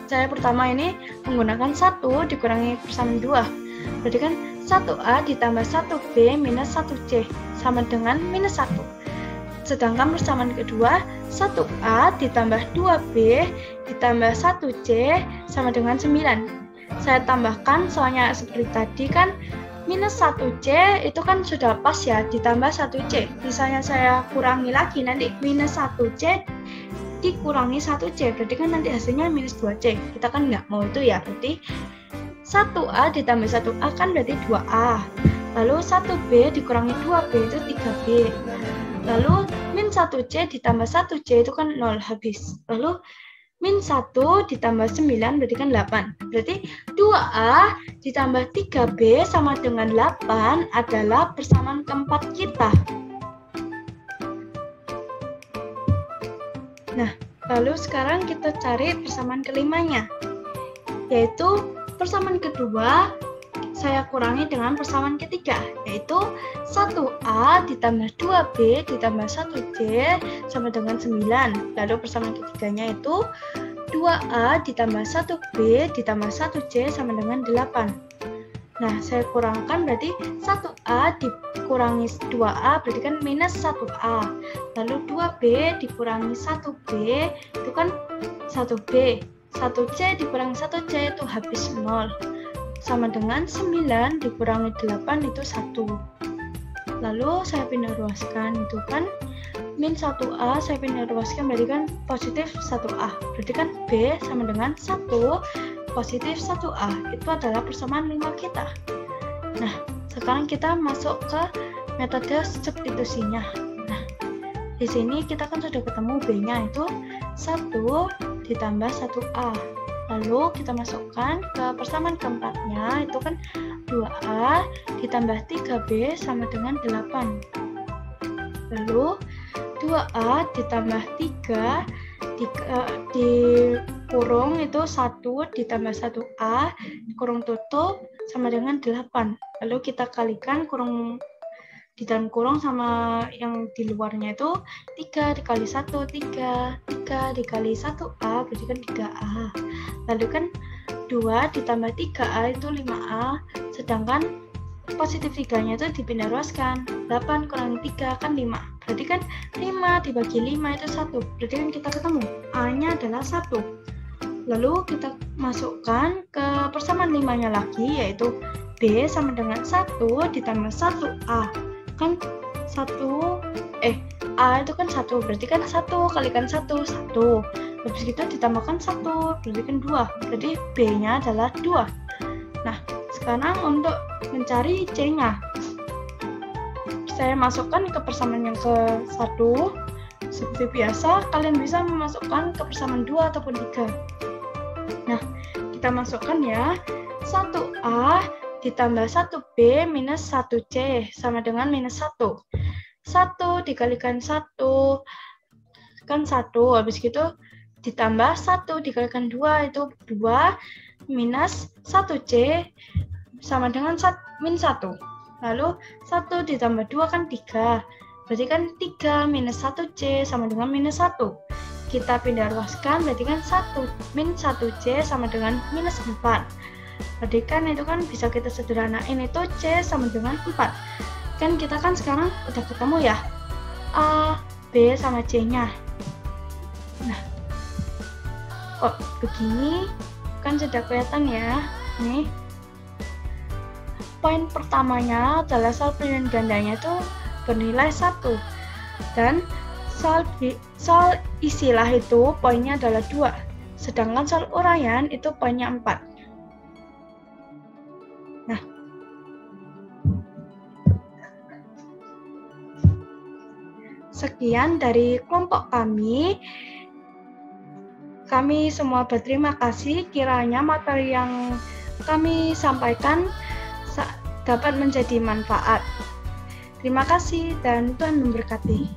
Speaker 5: saya pertama ini menggunakan 1 dikurangi persamaan 2. Berarti kan 1A ditambah 1B minus 1C sama dengan minus 1. Sedangkan persamaan kedua 1A ditambah 2B ditambah 1C sama dengan 9. Saya tambahkan soalnya seperti tadi kan minus 1C itu kan sudah pas ya, ditambah 1C. Misalnya saya kurangi lagi, nanti minus 1C dikurangi 1C, berarti kan nanti hasilnya minus 2C. Kita kan nggak mau itu ya, berarti 1A ditambah 1A kan berarti 2A. Lalu 1B dikurangi 2B itu 3B. Lalu min 1C ditambah 1C itu kan 0 habis. Lalu min 1 ditambah 9 berarti kan 8. Berarti 2A ditambah 3B sama dengan 8 adalah persamaan keempat kita. Nah, lalu sekarang kita cari persamaan kelimanya. Yaitu persamaan kedua saya kurangi dengan persamaan ketiga, yaitu 1A ditambah 2B ditambah 1C sama dengan 9. Lalu persamaan ketiganya itu 2A ditambah 1B ditambah 1C sama dengan 8. Nah, saya kurangkan berarti 1A dikurangi 2A berarti kan minus 1A. Lalu 2B dikurangi 1B itu kan 1B. 1C dikurangi 1C itu habis 0. Sama dengan 9 dikurangi 8 itu 1. Lalu saya pindah ruaskan, itu kan min 1A saya pindah ruaskan berarti kan positif 1A. Berarti kan B sama dengan 1 positif 1A. Itu adalah persamaan 5 kita. Nah, sekarang kita masuk ke metode substitusinya. Nah, di sini kita kan sudah ketemu B-nya itu 1 ditambah 1A. Lalu kita masukkan ke persamaan keempatnya, itu kan 2A ditambah 3B sama dengan 8. Lalu 2A ditambah 3 dikurung itu 1 ditambah 1A kurung tutup sama dengan 8. Lalu kita kalikan kurung di dalam kurung sama yang di luarnya itu 3 dikali 1, 3 dikali 1A berarti kan 3A. Lalu kan 2 ditambah 3A itu 5A, sedangkan positif 3-nya itu dipindah ruaskan. 8 kurangi 3 kan 5, berarti kan 5 dibagi 5 itu 1, berarti kan kita ketemu A-nya adalah 1. Lalu kita masukkan ke persamaan 5-nya lagi, yaitu B sama dengan 1 ditambah 1A. Kan 1 A itu kan 1, berarti kan 1 kalikan 1 1. Habis itu ditambahkan 1 berarti kan 2, berarti B nya adalah 2. Nah, sekarang untuk mencari C nya saya masukkan ke persamaan yang ke 1. Seperti biasa kalian bisa memasukkan ke persamaan 2 ataupun 3. Nah, kita masukkan ya 1A ditambah 1B minus 1C sama dengan minus 1. 1 dikalikan 1 kan 1, habis gitu ditambah 1 dikalikan 2 itu 2 minus 1C sama dengan min 1. Lalu 1 ditambah 2 kan 3, berarti kan 3 minus 1C sama dengan minus 1. Kita pindah ruaskan berarti kan 1 min 1C sama dengan minus 4. Berarti kan itu kan bisa kita sederhanain, itu C sama dengan 4. Kan kita kan sekarang udah ketemu ya A, B sama C-nya. Nah, kok begini kan sudah kelihatan ya. Nih, poin pertamanya adalah sel pilihan gandanya itu bernilai 1, dan sel isilah itu poinnya adalah 2, sedangkan sel uraian itu poinnya 4. Nah, sekian dari kelompok kami. Kami semua berterima kasih kiranya materi yang kami sampaikan dapat menjadi manfaat. Terima kasih dan Tuhan memberkati.